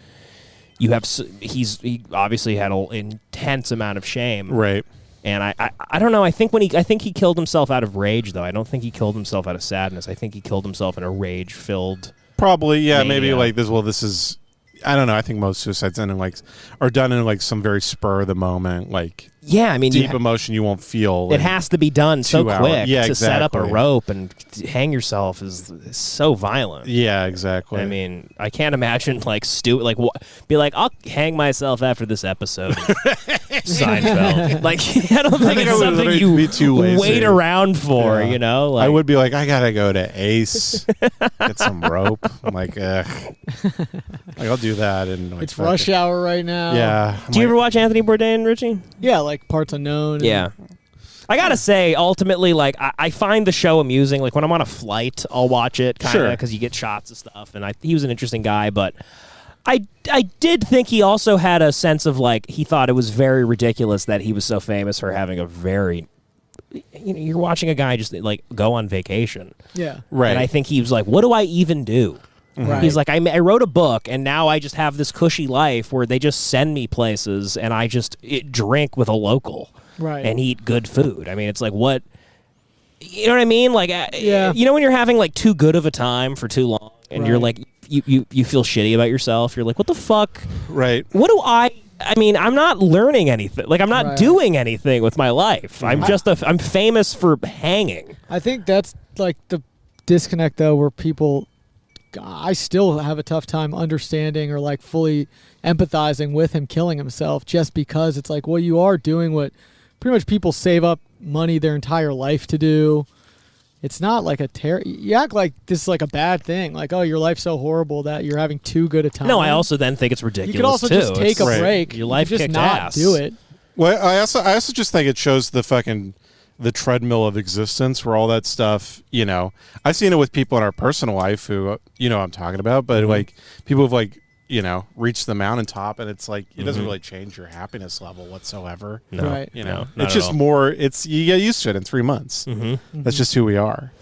[SPEAKER 3] He obviously had an intense amount of shame. Right. And I don't know. I think he killed himself out of rage, though. I don't think he killed himself out of sadness. I think he killed himself in a rage-filled.
[SPEAKER 2] Probably, yeah. Mania. Maybe like this. Well, this is. I don't know. I think most suicides are done in like some very spur of the moment, like deep emotion you won't feel.
[SPEAKER 3] It has to be done so quick to set up a rope and hang yourself is so violent.
[SPEAKER 2] Yeah, exactly.
[SPEAKER 3] I mean, I can't imagine like be like, I'll hang myself after this episode. Seinfeld. Like, I don't think it's something you wait around for.
[SPEAKER 2] Yeah.
[SPEAKER 3] Like,
[SPEAKER 2] I would be like, I gotta go to Ace, get some rope. I'm like, ugh. Like, I'll do that. And like,
[SPEAKER 1] it's rush hour right now.
[SPEAKER 2] Yeah.
[SPEAKER 3] Do you ever watch Anthony Bourdain, Richie?
[SPEAKER 1] Yeah, like Parts Unknown.
[SPEAKER 3] Yeah. I gotta say, ultimately, like I find the show amusing. Like when I'm on a flight, I'll watch it kind of because you get shots of stuff. And he was an interesting guy, but I did think he also had a sense of like he thought it was very ridiculous that he was so famous for having a very. You're watching a guy just like go on vacation.
[SPEAKER 1] Yeah.
[SPEAKER 2] Right.
[SPEAKER 3] And I think he was like, what do I even do? Right. He's like, I wrote a book, and now I just have this cushy life where they just send me places, and I just drink with a local and eat good food. I mean, it's like, what... You know what I mean? Like, when you're having, like, too good of a time for too long, and you're like, you feel shitty about yourself. You're like, what the fuck?
[SPEAKER 2] Right.
[SPEAKER 3] What do I mean, I'm not learning anything. Like, I'm not doing anything with my life. I'm I'm famous for hanging.
[SPEAKER 1] I think that's, like, the disconnect, though, where people... I still have a tough time understanding or like fully empathizing with him killing himself just because it's like, well, you are doing what pretty much people save up money their entire life to do. It's not like you act like this is like a bad thing. Like, oh, your life's so horrible that you're having too good a time.
[SPEAKER 3] No, I also then think it's ridiculous.
[SPEAKER 1] You could also just take a break.
[SPEAKER 3] Your life
[SPEAKER 1] just
[SPEAKER 3] kicked
[SPEAKER 1] not
[SPEAKER 3] ass.
[SPEAKER 1] Do it.
[SPEAKER 2] Well, I also just think it shows the treadmill of existence where all that stuff, I've seen it with people in our personal life who, I'm talking about, but like people have like, reach the mountaintop, and it's like it doesn't really change your happiness level whatsoever.
[SPEAKER 3] No.
[SPEAKER 1] Right.
[SPEAKER 2] It's just more. You get used to it in 3 months. That's just who we are.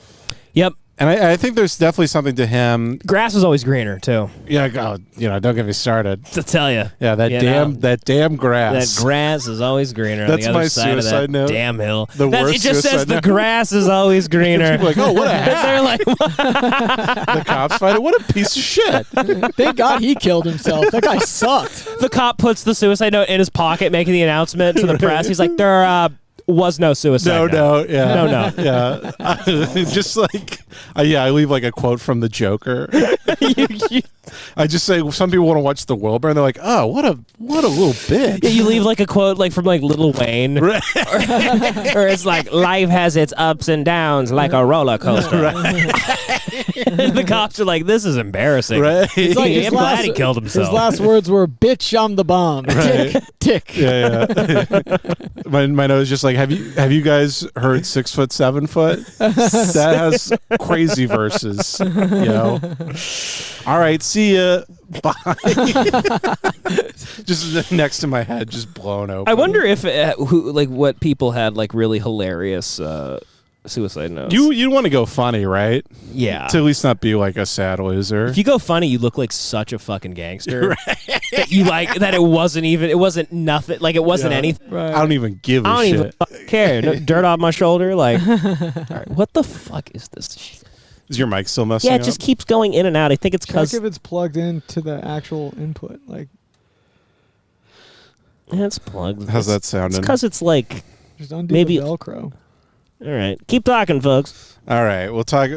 [SPEAKER 3] Yep.
[SPEAKER 2] And I think there's definitely something to him.
[SPEAKER 3] Grass is always greener too.
[SPEAKER 2] Yeah, don't get me started.
[SPEAKER 3] To tell you.
[SPEAKER 2] Yeah, that damn grass.
[SPEAKER 3] That grass is always greener.
[SPEAKER 2] That's
[SPEAKER 3] on the
[SPEAKER 2] my
[SPEAKER 3] other side
[SPEAKER 2] suicide
[SPEAKER 3] of that
[SPEAKER 2] note.
[SPEAKER 3] damn hill.
[SPEAKER 2] The worst
[SPEAKER 3] It just says
[SPEAKER 2] suicide
[SPEAKER 3] the
[SPEAKER 2] note.
[SPEAKER 3] grass is always greener.
[SPEAKER 2] People are like, oh, what a hack.
[SPEAKER 3] They're like,
[SPEAKER 2] The cops find it. What a piece of shit.
[SPEAKER 1] Thank God he killed himself. That guy sucked.
[SPEAKER 3] the cop puts the suicide note in his pocket, making the announcement to the press. He's like, there was no suicide note.
[SPEAKER 2] No. Yeah. Just like, I leave like a quote from the Joker. I just say some people want to watch the world burn. They're like, oh, what a little bitch.
[SPEAKER 3] Yeah, you leave like a quote like from like Lil Wayne,
[SPEAKER 2] Right.
[SPEAKER 3] or it's like life has its ups and downs like a roller coaster. The cops are like, this is embarrassing.
[SPEAKER 2] Right.
[SPEAKER 1] It's like
[SPEAKER 3] I'm glad he killed himself.
[SPEAKER 1] His last words were, "Bitch, I'm the bomb."
[SPEAKER 2] Right.
[SPEAKER 1] Tick, tick.
[SPEAKER 2] Yeah. My note is just like, have you guys heard 6 foot, 7 foot? That has crazy verses. All right, see ya. Bye. Just next to my head, just blown open.
[SPEAKER 3] I wonder if what people had like really hilarious suicide notes.
[SPEAKER 2] You want to go funny, right?
[SPEAKER 3] Yeah.
[SPEAKER 2] To at least not be like a sad loser.
[SPEAKER 3] If you go funny, you look like such a fucking gangster. That you like that it wasn't nothing. Like it wasn't anything.
[SPEAKER 1] Right.
[SPEAKER 2] I don't even give a
[SPEAKER 3] I don't
[SPEAKER 2] shit.
[SPEAKER 3] even fucking care. No, dirt off my shoulder. Like, all right, what the fuck is this shit?
[SPEAKER 2] Is your mic still messing
[SPEAKER 3] Yeah,
[SPEAKER 2] up?
[SPEAKER 3] it just keeps going in and out. I think it's
[SPEAKER 1] Check
[SPEAKER 3] because
[SPEAKER 1] if it's plugged into the actual input. Like,
[SPEAKER 3] it's plugged.
[SPEAKER 2] How's that sounding?
[SPEAKER 3] It's because it's like,
[SPEAKER 1] just undo
[SPEAKER 3] maybe
[SPEAKER 1] the Velcro.
[SPEAKER 3] all right, keep talking, folks.
[SPEAKER 2] All right, we'll talk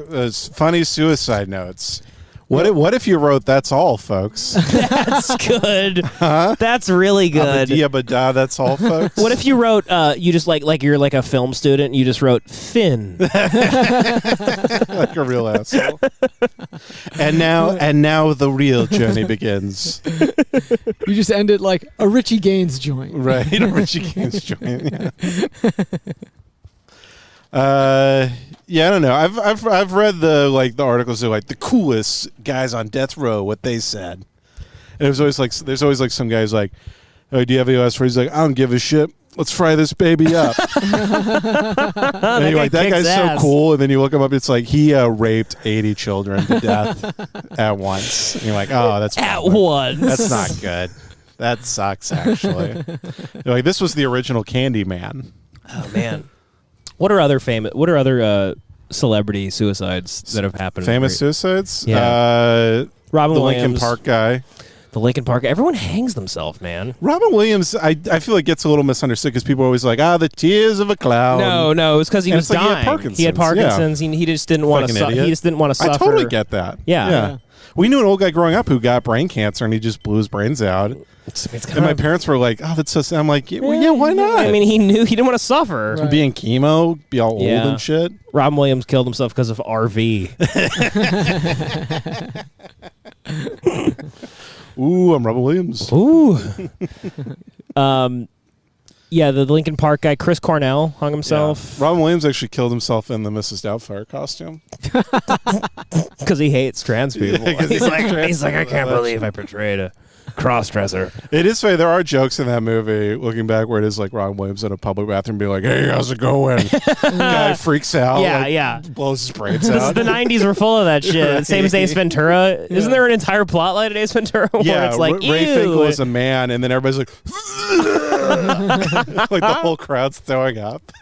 [SPEAKER 2] funny suicide notes. What if you wrote "That's all, folks"?
[SPEAKER 3] That's good.
[SPEAKER 2] Huh?
[SPEAKER 3] That's really good.
[SPEAKER 2] Yeah, but that's all, folks.
[SPEAKER 3] What if you wrote, you just like you're like a film student, and you just wrote Finn?
[SPEAKER 2] Like a real asshole. And now the real journey begins.
[SPEAKER 1] You just end it like a Richie Gaines joint.
[SPEAKER 2] Right, Richie Gaines joint. Yeah, I don't know. I've read the articles of like the coolest guys on death row, what they said. And it was always like there's always like some guys like, oh, do you have any last words? He's like, I don't give a shit. Let's fry this baby up. And you're like, that guy's so cool. And then you look him up, it's like he raped 80 children to death at once. And you're like, oh, that's
[SPEAKER 3] At once.
[SPEAKER 2] That's not good. That sucks, actually. You're like, this was the original Candyman.
[SPEAKER 3] Oh man. What are other celebrity suicides that have happened?
[SPEAKER 2] Famous suicides?
[SPEAKER 3] Yeah. Robin
[SPEAKER 2] the
[SPEAKER 3] Williams.
[SPEAKER 2] Lincoln Park guy.
[SPEAKER 3] The Lincoln Park. Everyone hangs themselves, man.
[SPEAKER 2] Robin Williams, I feel like gets a little misunderstood because people are always like, the tears of a clown.
[SPEAKER 3] No, it was because he was dying.
[SPEAKER 2] He had Parkinson's.
[SPEAKER 3] He just didn't want to. He just didn't want to suffer.
[SPEAKER 2] I totally get that.
[SPEAKER 3] Yeah.
[SPEAKER 2] We knew an old guy growing up who got brain cancer and he just blew his brains out. And my parents were like, "Oh, that's so sad." I'm like, "Yeah, why not?"
[SPEAKER 3] I mean, he knew he didn't want to suffer.
[SPEAKER 1] Right.
[SPEAKER 2] Being chemo, be all old and shit.
[SPEAKER 3] Robin Williams killed himself because of RV.
[SPEAKER 2] Ooh, I'm Robin Williams.
[SPEAKER 3] Ooh. Yeah, the Lincoln Park guy, Chris Cornell, hung himself.
[SPEAKER 2] Yeah. Robin Williams actually killed himself in the Mrs. Doubtfire costume
[SPEAKER 3] because he hates trans people.
[SPEAKER 2] Yeah,
[SPEAKER 3] he's like, I can't believe I portrayed a cross-dresser.
[SPEAKER 2] It is funny. There are jokes in that movie, looking back, where it is like Robin Williams in a public bathroom being like, "Hey, how's it going?" Guy freaks out.
[SPEAKER 3] Yeah.
[SPEAKER 2] Blows his brains out.
[SPEAKER 3] The 90s were full of that shit.
[SPEAKER 2] Right.
[SPEAKER 3] Same as Ace Ventura. Yeah. Isn't there an entire plot line in Ace Ventura where it's like,
[SPEAKER 2] Ray Finkle is a man, and then everybody's like, like the whole crowd's throwing up.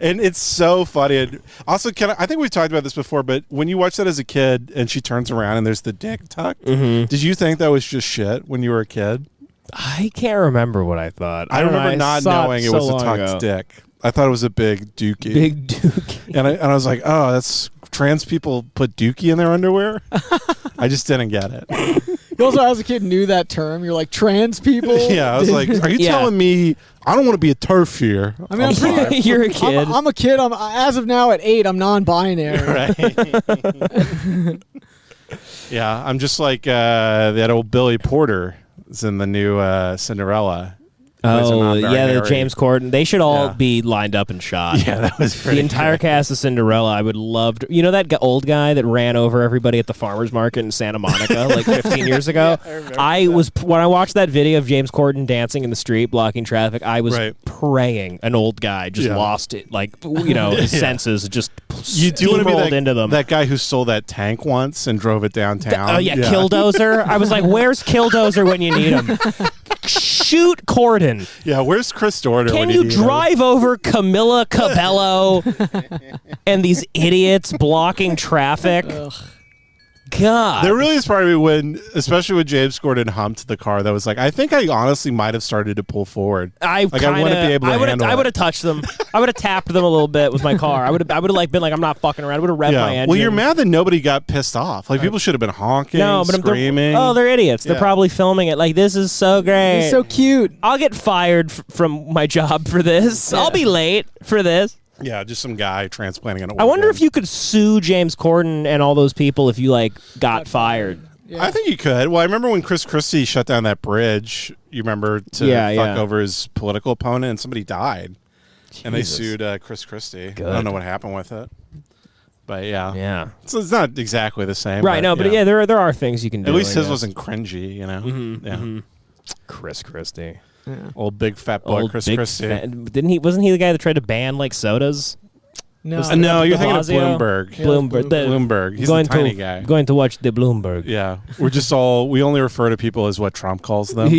[SPEAKER 2] And it's so funny. And also, I think we've talked about this before, but when you watch that as a kid and she turns around and there's the dick tucked, did you think that was just shit when you were a kid?
[SPEAKER 3] I can't remember what I thought.
[SPEAKER 2] I remember not knowing it was a tucked dick. I thought it was a big dookie.
[SPEAKER 3] Big dookie.
[SPEAKER 2] And I was like, oh, that's trans people put dookie in their underwear? I just didn't get it.
[SPEAKER 1] You also, as a kid, knew that term. You're like, trans people?
[SPEAKER 2] Yeah, I was like, are you telling me I don't want to be a turf here?
[SPEAKER 1] I mean, I'm pretty,
[SPEAKER 3] you're a kid.
[SPEAKER 1] I'm a kid. As of now, at 8, I'm non-binary.
[SPEAKER 2] Right. Yeah, I'm just like that old Billy Porter is in the new Cinderella. plays a
[SPEAKER 3] Oh,
[SPEAKER 2] non-binary
[SPEAKER 3] yeah, the
[SPEAKER 2] Harry.
[SPEAKER 3] James Corden. They should all
[SPEAKER 2] Yeah.
[SPEAKER 3] be lined up and shot.
[SPEAKER 2] Yeah, that was pretty
[SPEAKER 3] The entire
[SPEAKER 2] good.
[SPEAKER 3] cast of Cinderella, I would love to. You know that old guy that ran over everybody at the farmer's market in Santa Monica like 15 years ago? When I watched that video of James Corden dancing in the street, blocking traffic, I was praying an old guy just lost it. Like, his senses just
[SPEAKER 2] You do want to be
[SPEAKER 3] into them.
[SPEAKER 2] that guy who stole that tank once and drove it downtown.
[SPEAKER 3] Oh, yeah, Killdozer. I was like, where's Killdozer when you need him? Shoot Corden.
[SPEAKER 2] Yeah, where's Chris Dorner?
[SPEAKER 3] Can
[SPEAKER 2] when
[SPEAKER 3] you
[SPEAKER 2] need
[SPEAKER 3] drive over Camilla Cabello and these idiots blocking traffic? God.
[SPEAKER 2] There really is part of me when, especially when James Corden humped the car, that was like, I think I honestly might have started to pull forward. I wouldn't be able to handle it.
[SPEAKER 3] I would have touched them. I would have tapped them a little bit with my car. I would have like been like, I'm not fucking around. I would have revved my engine.
[SPEAKER 2] Well, you're mad that nobody got pissed off. Like, people should have been honking, screaming.
[SPEAKER 3] They're idiots. They're probably filming it like, this is so great.
[SPEAKER 1] It's so cute.
[SPEAKER 3] I'll get fired from my job for this. I'll be late for this.
[SPEAKER 2] Yeah, just some guy transplanting an organ.
[SPEAKER 3] I wonder if you could sue James Corden and all those people if you got fired.
[SPEAKER 2] I think you could. Well, I remember when Chris Christie shut down that bridge, you remember, to fuck over his political opponent, and somebody died. Jesus. And they sued Chris Christie.
[SPEAKER 3] Good.
[SPEAKER 2] I don't know what happened with it. But yeah.
[SPEAKER 3] Yeah.
[SPEAKER 2] So it's not exactly the same.
[SPEAKER 3] Right, but there are things you can do.
[SPEAKER 2] At least his wasn't cringy,
[SPEAKER 3] Mm-hmm,
[SPEAKER 2] Yeah.
[SPEAKER 3] Mm-hmm. Chris Christie.
[SPEAKER 1] Yeah.
[SPEAKER 2] Old big fat boy Chris Christie.
[SPEAKER 3] Wasn't he the guy that tried to ban sodas?
[SPEAKER 1] No,
[SPEAKER 2] no, you're thinking of
[SPEAKER 3] Blasio?
[SPEAKER 2] Bloomberg.
[SPEAKER 1] Yeah,
[SPEAKER 2] Bloomberg. He's the tiny guy.
[SPEAKER 3] Going to watch the Bloomberg.
[SPEAKER 2] Yeah. We only refer to people as what Trump calls them.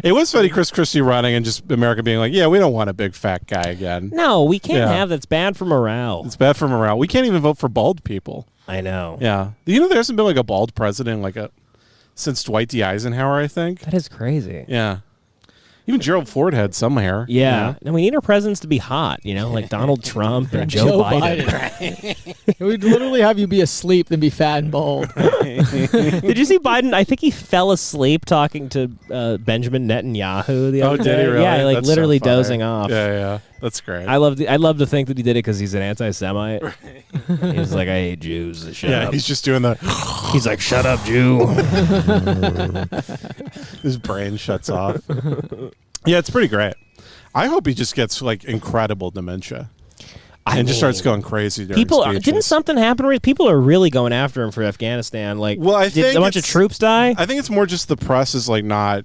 [SPEAKER 2] It was funny, Chris Christie running and just America being like, yeah, we don't want a big fat guy again.
[SPEAKER 3] No, we can't have that. It's bad for morale.
[SPEAKER 2] It's bad for morale. We can't even vote for bald people.
[SPEAKER 3] I know.
[SPEAKER 2] Yeah. There hasn't been like a bald president since Dwight D. Eisenhower, I think.
[SPEAKER 3] That is crazy.
[SPEAKER 2] Yeah. Even Gerald Ford had some hair.
[SPEAKER 3] Yeah. And we need our presidents to be hot, like Donald Trump and Joe Biden.
[SPEAKER 1] We'd literally have you be asleep than be fat and bald.
[SPEAKER 3] Did you see Biden? I think he fell asleep talking to Benjamin Netanyahu the other day.
[SPEAKER 2] Did he really?
[SPEAKER 3] Yeah,
[SPEAKER 2] That's
[SPEAKER 3] literally
[SPEAKER 2] so funny.
[SPEAKER 3] dozing off.
[SPEAKER 2] Yeah. That's great.
[SPEAKER 3] I love to think that he did it because he's an anti-Semite. He's like, I hate Jews. Shut up.
[SPEAKER 2] He's just doing the...
[SPEAKER 3] He's like, shut up, Jew.
[SPEAKER 2] His brain shuts off. Yeah, it's pretty great. I hope he just gets incredible dementia. And just starts going crazy during speeches.
[SPEAKER 3] Didn't something happen? People are really going after him for Afghanistan.
[SPEAKER 2] I think
[SPEAKER 3] did a bunch of troops die?
[SPEAKER 2] I think it's more just the press is not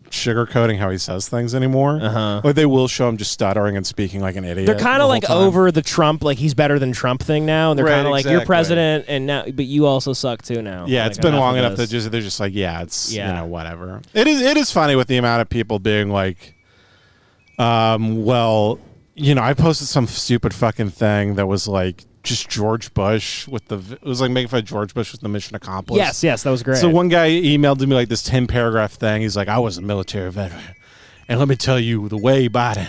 [SPEAKER 2] sugarcoating how he says things anymore.
[SPEAKER 3] Uh-huh.
[SPEAKER 2] They will show him just stuttering and speaking like an idiot.
[SPEAKER 3] They're kind of over the Trump, he's better than Trump thing now. And they're kind of you're president, and now, but you also suck too now.
[SPEAKER 2] Yeah, it's been long enough that they're just like, it's whatever. It is funny with the amount of people being like, I posted some stupid fucking thing that was just George Bush it was making fun of George Bush with the mission accomplished.
[SPEAKER 3] Yes, that was great.
[SPEAKER 2] So one guy emailed to me this 10-paragraph thing. He's like, I was a military veteran, and let me tell you, the way Biden,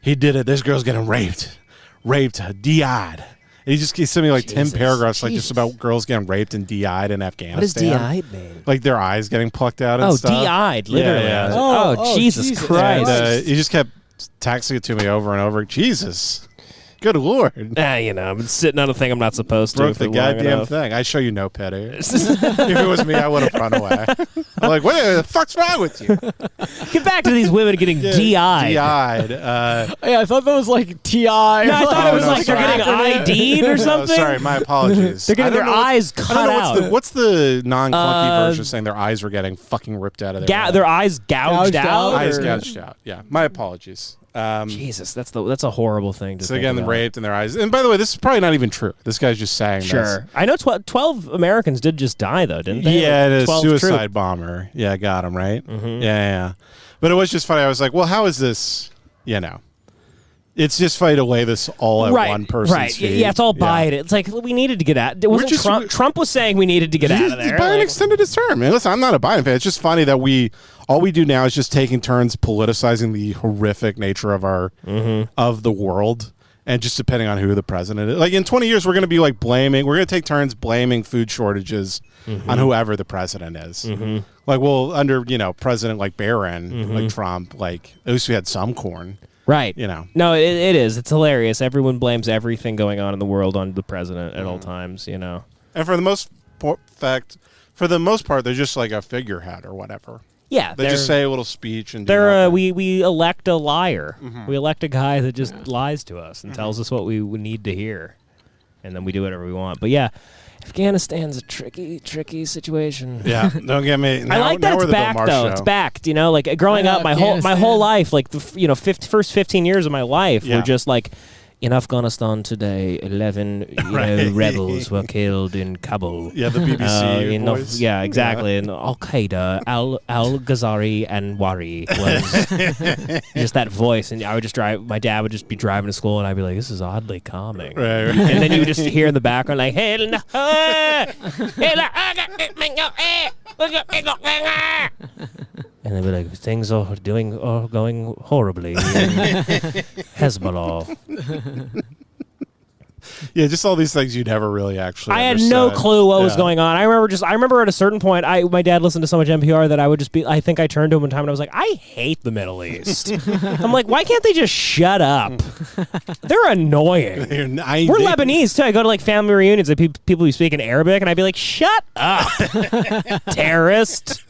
[SPEAKER 2] he did it. This girl's getting raped, DI'd. And he sent me 10 paragraphs just about girls getting raped and DI'd in Afghanistan.
[SPEAKER 3] What does DI'd mean?
[SPEAKER 2] Their eyes getting plucked out and stuff.
[SPEAKER 3] DI'd, literally.
[SPEAKER 2] Yeah.
[SPEAKER 3] Oh, Jesus Christ.
[SPEAKER 2] And, he just kept texting it to me over and over. Jesus. Good Lord.
[SPEAKER 3] I've been sitting on a thing I'm not supposed to.
[SPEAKER 2] Broke the goddamn thing. I show you no pity. If it was me, I would have run away. I'm like, what the fuck's wrong with you?
[SPEAKER 3] Get back to these women getting DI'd.
[SPEAKER 2] DI'd.
[SPEAKER 1] I thought that was T.I.
[SPEAKER 3] No, I thought it was they're getting ID'd or something.
[SPEAKER 2] Sorry, my apologies.
[SPEAKER 3] They're getting their eyes cut out.
[SPEAKER 2] What's the non-clunky version saying their eyes were getting fucking ripped out of their head?
[SPEAKER 3] Their eyes gouged out?
[SPEAKER 2] Eyes gouged out, yeah. My apologies.
[SPEAKER 3] Jesus, that's a horrible thing to say.
[SPEAKER 2] So again, raped in their eyes. And by the way, this is probably not even true. This guy's just saying this.
[SPEAKER 3] Sure. I know 12 Americans did just die, though, didn't they?
[SPEAKER 2] Yeah, a suicide bomber. Yeah, got him, right?
[SPEAKER 3] Mm-hmm.
[SPEAKER 2] Yeah. But it was just funny. I was like, well, how is this, It's just funny to lay this all at one person's feet.
[SPEAKER 3] Yeah, it's all Biden. It's we needed to get out. Trump was saying we needed to get out of there.
[SPEAKER 2] Biden extended his term. Man, listen, I'm not a Biden fan. It's just funny that all we do now is just taking turns politicizing the horrific nature of of the world, and just depending on who the president is. In 20 years, we're going to be blaming. We're going to take turns blaming food shortages on whoever the president is. Under President Barron, Trump, at least we had some corn.
[SPEAKER 3] Right. No, it is. It's hilarious. Everyone blames everything going on in the world on the president at all times, And
[SPEAKER 2] for the most part, they're just a figurehead or whatever.
[SPEAKER 3] Yeah,
[SPEAKER 2] They just say a little speech and do
[SPEAKER 3] they're
[SPEAKER 2] nothing.
[SPEAKER 3] we elect a liar.
[SPEAKER 2] Mhm.
[SPEAKER 3] We elect a guy that just lies to us and tells us what we need to hear, and then we do whatever we want. But yeah, Afghanistan's a tricky situation.
[SPEAKER 2] Yeah, don't get me.
[SPEAKER 3] I like that it's back though. It's back. You know, like growing up, my whole life, like the first 15 years of my life were just like. In Afghanistan today, 11 rebels were killed in Kabul.
[SPEAKER 2] Yeah, the BBC voice.
[SPEAKER 3] Yeah, exactly. And Al-Qaeda, Al-Ghazari and Wari was just that voice. And I would just drive, my dad would just be driving to school and I'd be like, this is oddly calming.
[SPEAKER 2] Right.
[SPEAKER 3] And then you would just hear in the background like, and they'd be like, things are going horribly. Hezbollah.
[SPEAKER 2] Yeah, just all these things you never really actually
[SPEAKER 3] I had
[SPEAKER 2] understood.
[SPEAKER 3] no clue what was going on. I remember at a certain point, my dad listened to so much NPR that I would just be, I think I turned to him one time and I was like, I hate the Middle East. I'm like, why can't they just shut up? They're annoying. We're Lebanese too. I go to like family reunions and people be speaking Arabic and I'd be like, shut up, terrorist.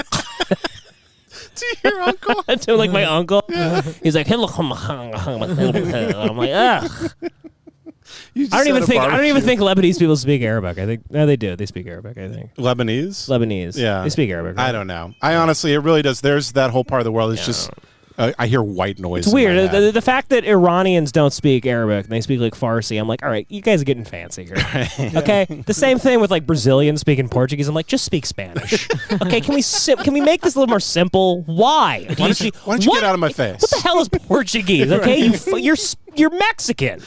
[SPEAKER 2] To your uncle?
[SPEAKER 3] To like my uncle. He's like, I'm like, ugh. I don't even think Lebanese people speak Arabic. I think they do. They speak Arabic. I think Lebanese.
[SPEAKER 2] Yeah,
[SPEAKER 3] they speak Arabic. Right?
[SPEAKER 2] I don't know. I honestly, it really does. There's that whole part of the world. It's just I hear white noise.
[SPEAKER 3] It's weird. The fact that Iranians don't speak Arabic and they speak like Farsi, I'm like, all right, you guys are getting fancy here. Okay, the same thing with like Brazilians speaking Portuguese. I'm like, just speak Spanish. Okay, can we make this a little more simple? Why?
[SPEAKER 2] Why don't you get out of my face?
[SPEAKER 3] What the hell is Portuguese? Okay, you're Mexican.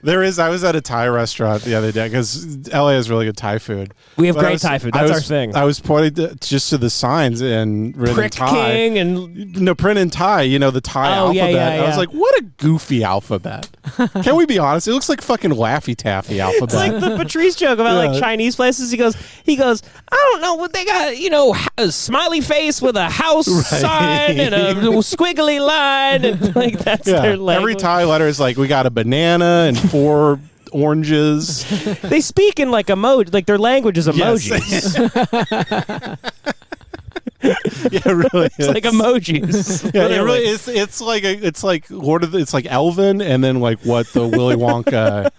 [SPEAKER 2] I was at a Thai restaurant the other day because LA has really good Thai food.
[SPEAKER 3] We have great Thai food. That's our thing.
[SPEAKER 2] I was pointing just to the signs in written
[SPEAKER 3] Prick
[SPEAKER 2] Thai.
[SPEAKER 3] King and
[SPEAKER 2] print in Thai. You know, the Thai alphabet.
[SPEAKER 3] Yeah.
[SPEAKER 2] I was like, what a goofy alphabet. Can we be honest? It looks like fucking Laffy Taffy alphabet.
[SPEAKER 3] It's like the Patrice joke about like Chinese places. He goes, I don't know what they got. You know, a smiley face with a house sign and a squiggly line, and like that's their language.
[SPEAKER 2] Every Thai letter is like, we got a banana and 4 oranges.
[SPEAKER 3] They speak in like emoji, like their language is emojis.
[SPEAKER 2] Yeah, it really is.
[SPEAKER 3] It's like emojis.
[SPEAKER 2] Yeah, it really is. It's like Elvin, and then like what the Willy Wonka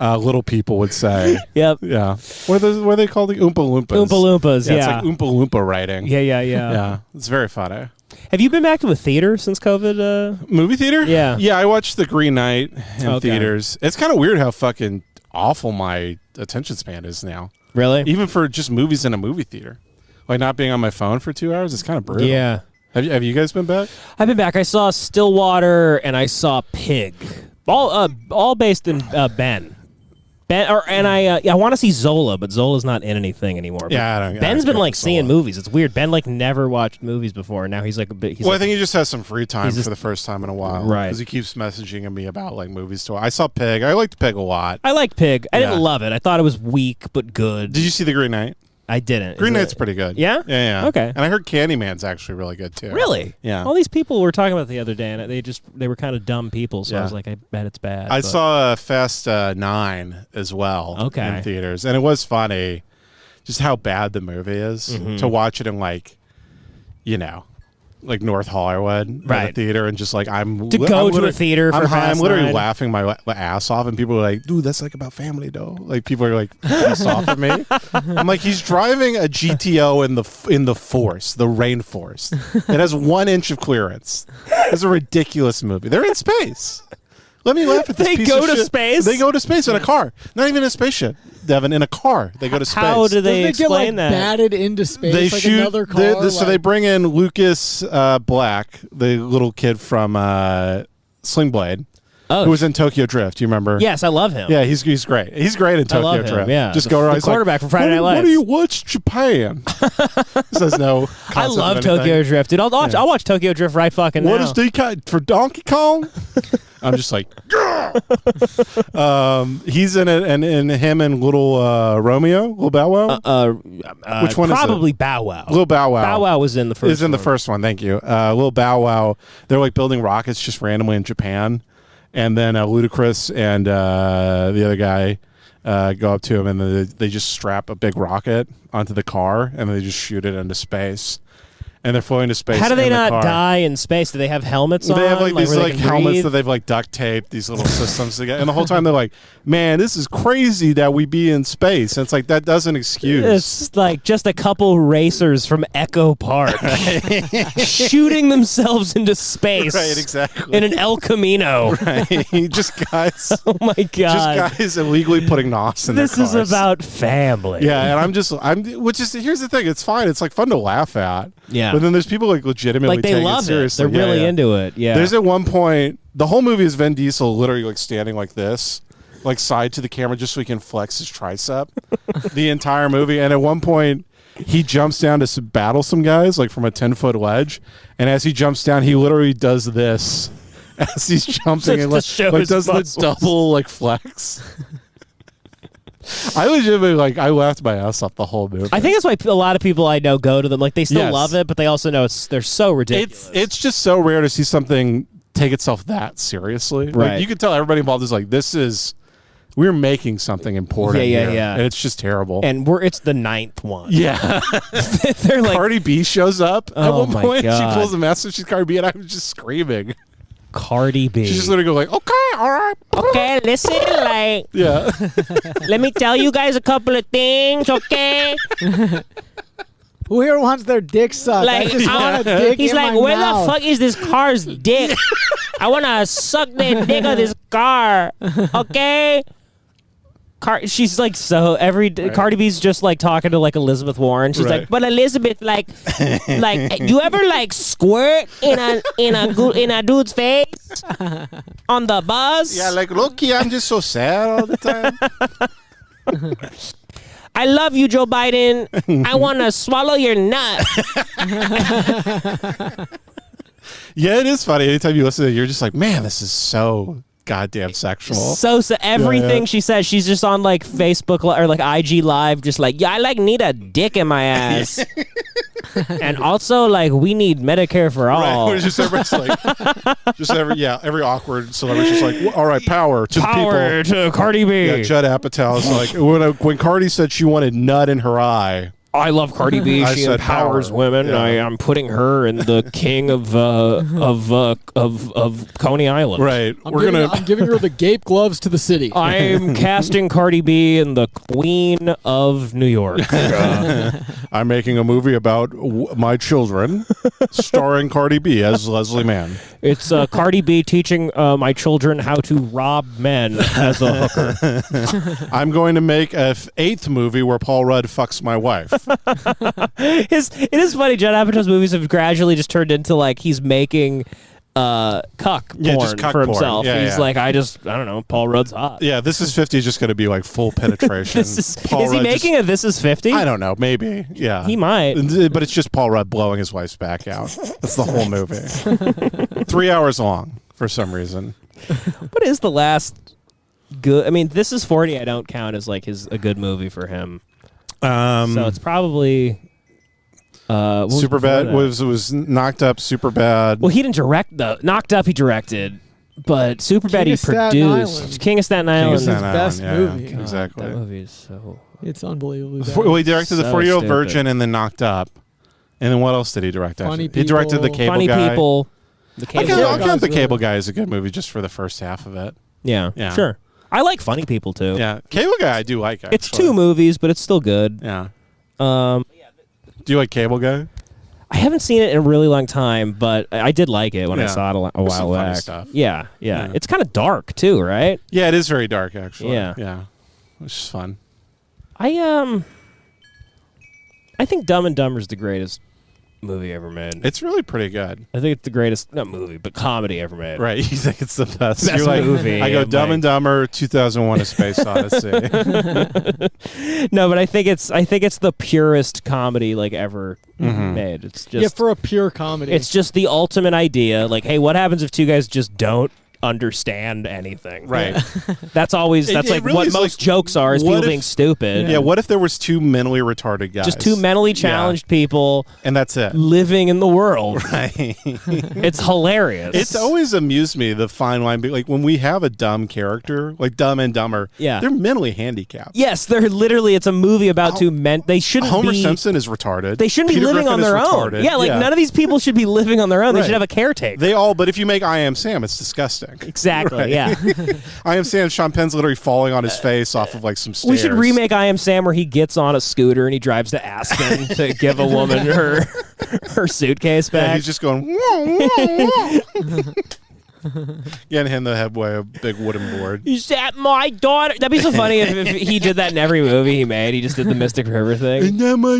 [SPEAKER 2] little people would say.
[SPEAKER 3] Yep.
[SPEAKER 2] Yeah. What are they called? The Oompa Loompas.
[SPEAKER 3] Oompa Loompas. Yeah.
[SPEAKER 2] It's like Oompa Loompa writing.
[SPEAKER 3] Yeah.
[SPEAKER 2] Yeah. It's very funny.
[SPEAKER 3] Have you been back to a theater since COVID?
[SPEAKER 2] Movie theater?
[SPEAKER 3] Yeah.
[SPEAKER 2] Yeah, I watched The Green Knight in theaters. It's kind of weird how fucking awful my attention span is now.
[SPEAKER 3] Really?
[SPEAKER 2] Even for just movies in a movie theater. Like not being on my phone for 2 hours, it's kind of brutal.
[SPEAKER 3] Yeah.
[SPEAKER 2] Have you guys been back?
[SPEAKER 3] I've been back. I saw Stillwater and I saw Pig. All based in Ben. I want to see Zola, but Zola's not in anything anymore.
[SPEAKER 2] Yeah,
[SPEAKER 3] Ben's been like seeing movies. It's weird. Ben like never watched movies before. And now he's like a bit.
[SPEAKER 2] I think he just has some free time for the first time in a while,
[SPEAKER 3] right?
[SPEAKER 2] Because he keeps messaging me about like movies. I saw Pig. I liked Pig a lot.
[SPEAKER 3] I liked Pig. I didn't love it. I thought it was weak but good.
[SPEAKER 2] Did you see The Green Knight?
[SPEAKER 3] I didn't.
[SPEAKER 2] Green Knight's pretty good.
[SPEAKER 3] Yeah?
[SPEAKER 2] Yeah.
[SPEAKER 3] Okay.
[SPEAKER 2] And I heard Candyman's actually really good too.
[SPEAKER 3] Really?
[SPEAKER 2] Yeah.
[SPEAKER 3] All these people were talking about the other day, and they were kind of dumb people. So I was like, I bet it's bad.
[SPEAKER 2] I saw Fast 9 as well in theaters, and it was funny, just how bad the movie is to watch it in like North Hollywood at a theater, and just like I'm
[SPEAKER 3] to a theater.
[SPEAKER 2] I'm literally laughing my ass off, and people are like, "Dude, that's like about family, though." Like people are like pissed off at me. I'm like, he's driving a GTO in the forest, the rainforest. It has 1 inch of clearance. It's a ridiculous movie. They're in space. Let me laugh at this piece of shit.
[SPEAKER 3] They go to space?
[SPEAKER 2] They go to space in a car. Not even a spaceship, Devin. In a car. They go to space.
[SPEAKER 3] How do they explain
[SPEAKER 1] get, like,
[SPEAKER 3] that?
[SPEAKER 1] batted into space
[SPEAKER 2] they
[SPEAKER 1] like
[SPEAKER 2] shoot,
[SPEAKER 1] another car?
[SPEAKER 2] So they bring in Lucas Black, the little kid from Sling Blade, who was in Tokyo Drift. Do you remember?
[SPEAKER 3] Yes, I love him.
[SPEAKER 2] Yeah, he's great. He's great in Tokyo Drift.
[SPEAKER 3] Yeah,
[SPEAKER 2] just go around.
[SPEAKER 3] The quarterback from Friday Night Lights.
[SPEAKER 2] What do you watch Japan? Says no.
[SPEAKER 3] I love Tokyo Drift, dude. I'll watch Tokyo Drift right fucking now.
[SPEAKER 2] What is DK for Donkey Kong? I'm just like, he's in it, and him and little Romeo, little Bow Wow. Which one is it?
[SPEAKER 3] Probably Bow Wow.
[SPEAKER 2] Little Bow Wow.
[SPEAKER 3] Bow Wow was in the first.
[SPEAKER 2] Is in the first one. Thank you. Little Bow Wow. They're like building rockets just randomly in Japan, and then Ludacris and the other guy. go up to him, and then they just strap a big rocket onto the car, and they just shoot it into space. And they're flying to space.
[SPEAKER 3] How do they not
[SPEAKER 2] car.
[SPEAKER 3] die in space? Do they have helmets on?
[SPEAKER 2] They have like these
[SPEAKER 3] where
[SPEAKER 2] like
[SPEAKER 3] they can
[SPEAKER 2] helmets
[SPEAKER 3] breathe?
[SPEAKER 2] that they've like duct taped these little systems together. And the whole time they're like, "Man, this is crazy that we be in space." And it's like that doesn't excuse.
[SPEAKER 3] It's like just a couple racers from Echo Park shooting themselves into space.
[SPEAKER 2] Right, exactly.
[SPEAKER 3] In an El Camino.
[SPEAKER 2] Right, just guys.
[SPEAKER 3] Oh my god!
[SPEAKER 2] Just guys illegally putting NOS in their cars.
[SPEAKER 3] This is about family.
[SPEAKER 2] Yeah, and here's the thing. It's fine. It's like fun to laugh at.
[SPEAKER 3] Yeah.
[SPEAKER 2] But then there's people like legitimately
[SPEAKER 3] Like they
[SPEAKER 2] taking
[SPEAKER 3] love
[SPEAKER 2] it seriously.
[SPEAKER 3] They're really into it. Yeah.
[SPEAKER 2] There's at one point, the whole movie is Vin Diesel literally like standing like this, like side to the camera just so he can flex his tricep the entire movie. And at one point, he jumps down to battle some guys like from a 10-foot ledge. And as he jumps down, he literally does this as he's jumping and like does the double like flex. I legitimately I laughed my ass off the whole movie.
[SPEAKER 3] I think that's why a lot of people I know go to them. Like they still love it, but they also know they're so ridiculous.
[SPEAKER 2] It's just so rare to see something take itself that seriously.
[SPEAKER 3] Right.
[SPEAKER 2] Like, you can tell everybody involved is like, we're making something important.
[SPEAKER 3] Yeah.
[SPEAKER 2] And it's just terrible.
[SPEAKER 3] And it's the 9th one.
[SPEAKER 2] Yeah.
[SPEAKER 3] They're like,
[SPEAKER 2] Cardi B shows up at
[SPEAKER 3] Oh
[SPEAKER 2] one
[SPEAKER 3] my
[SPEAKER 2] point.
[SPEAKER 3] God.
[SPEAKER 2] She pulls a message. She's Cardi B, and I was just screaming.
[SPEAKER 3] Cardi B.
[SPEAKER 2] She just literally goes like, okay, all right.
[SPEAKER 3] Okay, listen, like,
[SPEAKER 2] Yeah.
[SPEAKER 3] let me tell you guys a couple of things, okay?
[SPEAKER 1] Who here wants their dick sucked? I just want a dick
[SPEAKER 3] he's
[SPEAKER 1] in
[SPEAKER 3] like,
[SPEAKER 1] my
[SPEAKER 3] where
[SPEAKER 1] mouth.
[SPEAKER 3] the fuck is this car's dick? I want to suck the dick of this car, okay? She's like Cardi B's just like talking to like Elizabeth Warren. She's like, but Elizabeth, like you ever like squirt in a dude's face on the bus?
[SPEAKER 2] Yeah, like, look, I'm just so sad all the time.
[SPEAKER 3] I love you, Joe Biden. I want to swallow your nut.
[SPEAKER 2] Yeah, it is funny. Anytime you listen to it, you're just like, man, this is so goddamn sexual.
[SPEAKER 3] So everything she says, she's just on like Facebook or like IG Live, just like, yeah, I need a dick in my ass. And also, like, we need Medicare for all.
[SPEAKER 2] Right. Just everybody's like, every awkward celebrity's just like, all right, power to the people.
[SPEAKER 3] Power to Cardi B.
[SPEAKER 2] Yeah, Judd Apatow is like, when Cardi said she wanted nut in her eye.
[SPEAKER 3] I love Cardi B.
[SPEAKER 2] I
[SPEAKER 3] She
[SPEAKER 2] said
[SPEAKER 3] empowers
[SPEAKER 2] power.
[SPEAKER 3] women.
[SPEAKER 2] Yeah.
[SPEAKER 3] I'm putting her in the king of Coney Island.
[SPEAKER 2] Right.
[SPEAKER 1] I'm giving her the gape gloves to the city.
[SPEAKER 3] I'm casting Cardi B in the Queen of New York.
[SPEAKER 2] I'm making a movie about my children, starring Cardi B as Leslie Mann.
[SPEAKER 3] It's Cardi B teaching my children how to rob men as a hooker.
[SPEAKER 2] I'm going to make a 8th movie where Paul Rudd fucks my wife.
[SPEAKER 3] It is funny. Judd Apatow's movies have gradually just turned into like he's making cuck porn
[SPEAKER 2] cuck
[SPEAKER 3] for
[SPEAKER 2] porn.
[SPEAKER 3] himself.
[SPEAKER 2] Yeah,
[SPEAKER 3] He's
[SPEAKER 2] yeah.
[SPEAKER 3] like, I don't know, Paul Rudd's hot.
[SPEAKER 2] Yeah, This Is 50 is just going to be like full penetration.
[SPEAKER 3] Is he making a This Is 50?
[SPEAKER 2] I don't know. Maybe. Yeah.
[SPEAKER 3] He might.
[SPEAKER 2] But it's just Paul Rudd blowing his wife's back out. That's the whole movie. 3 hours long for some reason.
[SPEAKER 3] What is the last good? I mean, This Is 40. I don't count as like a good movie for him. So it's probably
[SPEAKER 2] Super Bad was Knocked Up, Super Bad.
[SPEAKER 3] Well, he didn't direct though. Knocked Up, he directed, but Super Bad, he
[SPEAKER 1] Staten
[SPEAKER 3] produced.
[SPEAKER 1] Island.
[SPEAKER 3] King of Staten Island.
[SPEAKER 1] His best movie.
[SPEAKER 3] God,
[SPEAKER 2] Exactly.
[SPEAKER 3] That movie is so.
[SPEAKER 1] It's unbelievably bad.
[SPEAKER 2] Well, he directed The
[SPEAKER 3] So
[SPEAKER 2] 40-Year-Old
[SPEAKER 3] stupid.
[SPEAKER 2] Virgin and then Knocked Up. And then what else did he direct?
[SPEAKER 1] Funny
[SPEAKER 2] He directed The
[SPEAKER 1] People.
[SPEAKER 2] Cable
[SPEAKER 3] Funny
[SPEAKER 2] Guy.
[SPEAKER 3] People. The Cable
[SPEAKER 2] I'll
[SPEAKER 3] Guy.
[SPEAKER 2] count The
[SPEAKER 1] Guys,
[SPEAKER 2] Cable Guy as a good movie just for the first half of it.
[SPEAKER 3] Yeah,
[SPEAKER 2] Yeah.
[SPEAKER 3] sure. I like Funny People too.
[SPEAKER 2] Yeah. Cable Guy I do like, actually.
[SPEAKER 3] It's 2 movies, but it's still good.
[SPEAKER 2] Yeah.
[SPEAKER 3] Um,
[SPEAKER 2] Do you like Cable Guy?
[SPEAKER 3] I haven't seen it in a really long time, but I did like it when I
[SPEAKER 2] Yeah.
[SPEAKER 3] saw it a
[SPEAKER 2] There's
[SPEAKER 3] while
[SPEAKER 2] some funny
[SPEAKER 3] back.
[SPEAKER 2] stuff.
[SPEAKER 3] Yeah.
[SPEAKER 2] Yeah.
[SPEAKER 3] It's kind of dark too, right?
[SPEAKER 2] Yeah, it is very dark, actually.
[SPEAKER 3] Yeah.
[SPEAKER 2] Yeah. Which is fun.
[SPEAKER 3] I think Dumb and Dumber is the greatest movie ever made.
[SPEAKER 2] It's really pretty good.
[SPEAKER 3] I think it's the greatest, not movie, but comedy ever made.
[SPEAKER 2] Right. You think it's the best.
[SPEAKER 3] Best
[SPEAKER 2] You're like,
[SPEAKER 3] movie.
[SPEAKER 2] I go
[SPEAKER 3] I'm
[SPEAKER 2] Dumb
[SPEAKER 3] like-
[SPEAKER 2] and Dumber, 2001: A Space Odyssey.
[SPEAKER 3] No, but I think it's the purest comedy like ever made. It's just
[SPEAKER 1] Yeah, for a pure comedy.
[SPEAKER 3] it's just the ultimate idea. Like, hey, what happens if 2 guys just don't understand anything.
[SPEAKER 2] Right.
[SPEAKER 3] That's always
[SPEAKER 2] It
[SPEAKER 3] like
[SPEAKER 2] really
[SPEAKER 3] what
[SPEAKER 2] is
[SPEAKER 3] most
[SPEAKER 2] like,
[SPEAKER 3] jokes are is
[SPEAKER 2] what
[SPEAKER 3] people
[SPEAKER 2] if-
[SPEAKER 3] being stupid.
[SPEAKER 2] Yeah, what if there was two mentally retarded guys?
[SPEAKER 3] Just two mentally challenged people
[SPEAKER 2] and that's it.
[SPEAKER 3] living in the world.
[SPEAKER 2] Right.
[SPEAKER 3] It's hilarious.
[SPEAKER 2] It's always amused me, the fine line. Like when we have a dumb character, like Dumb and Dumber,
[SPEAKER 3] Yeah.
[SPEAKER 2] they're mentally handicapped.
[SPEAKER 3] Yes, they're literally. It's a movie about two men. They shouldn't
[SPEAKER 2] Homer
[SPEAKER 3] be.
[SPEAKER 2] Simpson is retarded.
[SPEAKER 3] They shouldn't
[SPEAKER 2] Peter
[SPEAKER 3] be living
[SPEAKER 2] Griffin
[SPEAKER 3] on
[SPEAKER 2] is
[SPEAKER 3] their own.
[SPEAKER 2] retarded.
[SPEAKER 3] Yeah, like none of these people should be living on their own. They
[SPEAKER 2] Right.
[SPEAKER 3] should have a caretaker.
[SPEAKER 2] They all, but if you make I Am Sam, it's disgusting.
[SPEAKER 3] Exactly.
[SPEAKER 2] Right.
[SPEAKER 3] Yeah.
[SPEAKER 2] I Am Sam, Sean Penn's literally falling on his face off of like some stairs.
[SPEAKER 3] We should remake I Am Sam where he gets on a scooter and he drives to Aspen to give a woman her suitcase
[SPEAKER 2] Yeah,
[SPEAKER 3] back.
[SPEAKER 2] he's just going, whoa, whoa, whoa. Getting hit in the head by a big wooden board.
[SPEAKER 3] Is that my daughter? That'd be so funny if he did that in every movie he made. He just did the Mystic River thing.
[SPEAKER 2] Is that my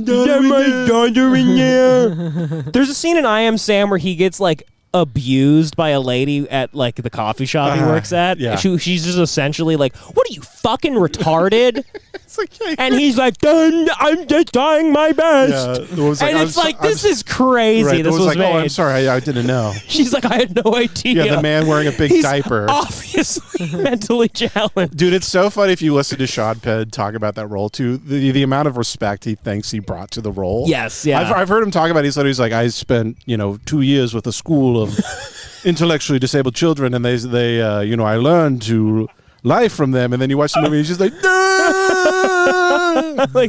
[SPEAKER 2] daughter
[SPEAKER 3] in there? There's a scene in I Am Sam where he gets like abused by a lady at like the coffee shop he works at.
[SPEAKER 2] Yeah.
[SPEAKER 3] She's just essentially like, "What are you fucking retarded?"
[SPEAKER 2] It's like, yeah,
[SPEAKER 3] And he's like, "I'm just trying my best."
[SPEAKER 2] yeah. The woman's
[SPEAKER 3] And
[SPEAKER 2] I'm
[SPEAKER 3] it's
[SPEAKER 2] so-
[SPEAKER 3] like,
[SPEAKER 2] I'm
[SPEAKER 3] this is crazy.
[SPEAKER 2] Right,
[SPEAKER 3] This
[SPEAKER 2] the
[SPEAKER 3] was
[SPEAKER 2] woman's like,
[SPEAKER 3] made.
[SPEAKER 2] oh, I'm sorry, I didn't know.
[SPEAKER 3] She's like, I had no idea.
[SPEAKER 2] Yeah, the man wearing a big
[SPEAKER 3] He's
[SPEAKER 2] diaper.
[SPEAKER 3] obviously mentally challenged.
[SPEAKER 2] Dude, it's so funny if you listen to Sean Penn talk about that role too. The amount of respect he thinks he brought to the role.
[SPEAKER 3] Yes, yeah.
[SPEAKER 2] I've heard him talk about it. He's like, I spent 2 years with a school of intellectually disabled children, and they I learned to life from them. And then you watch the movie, he's just like,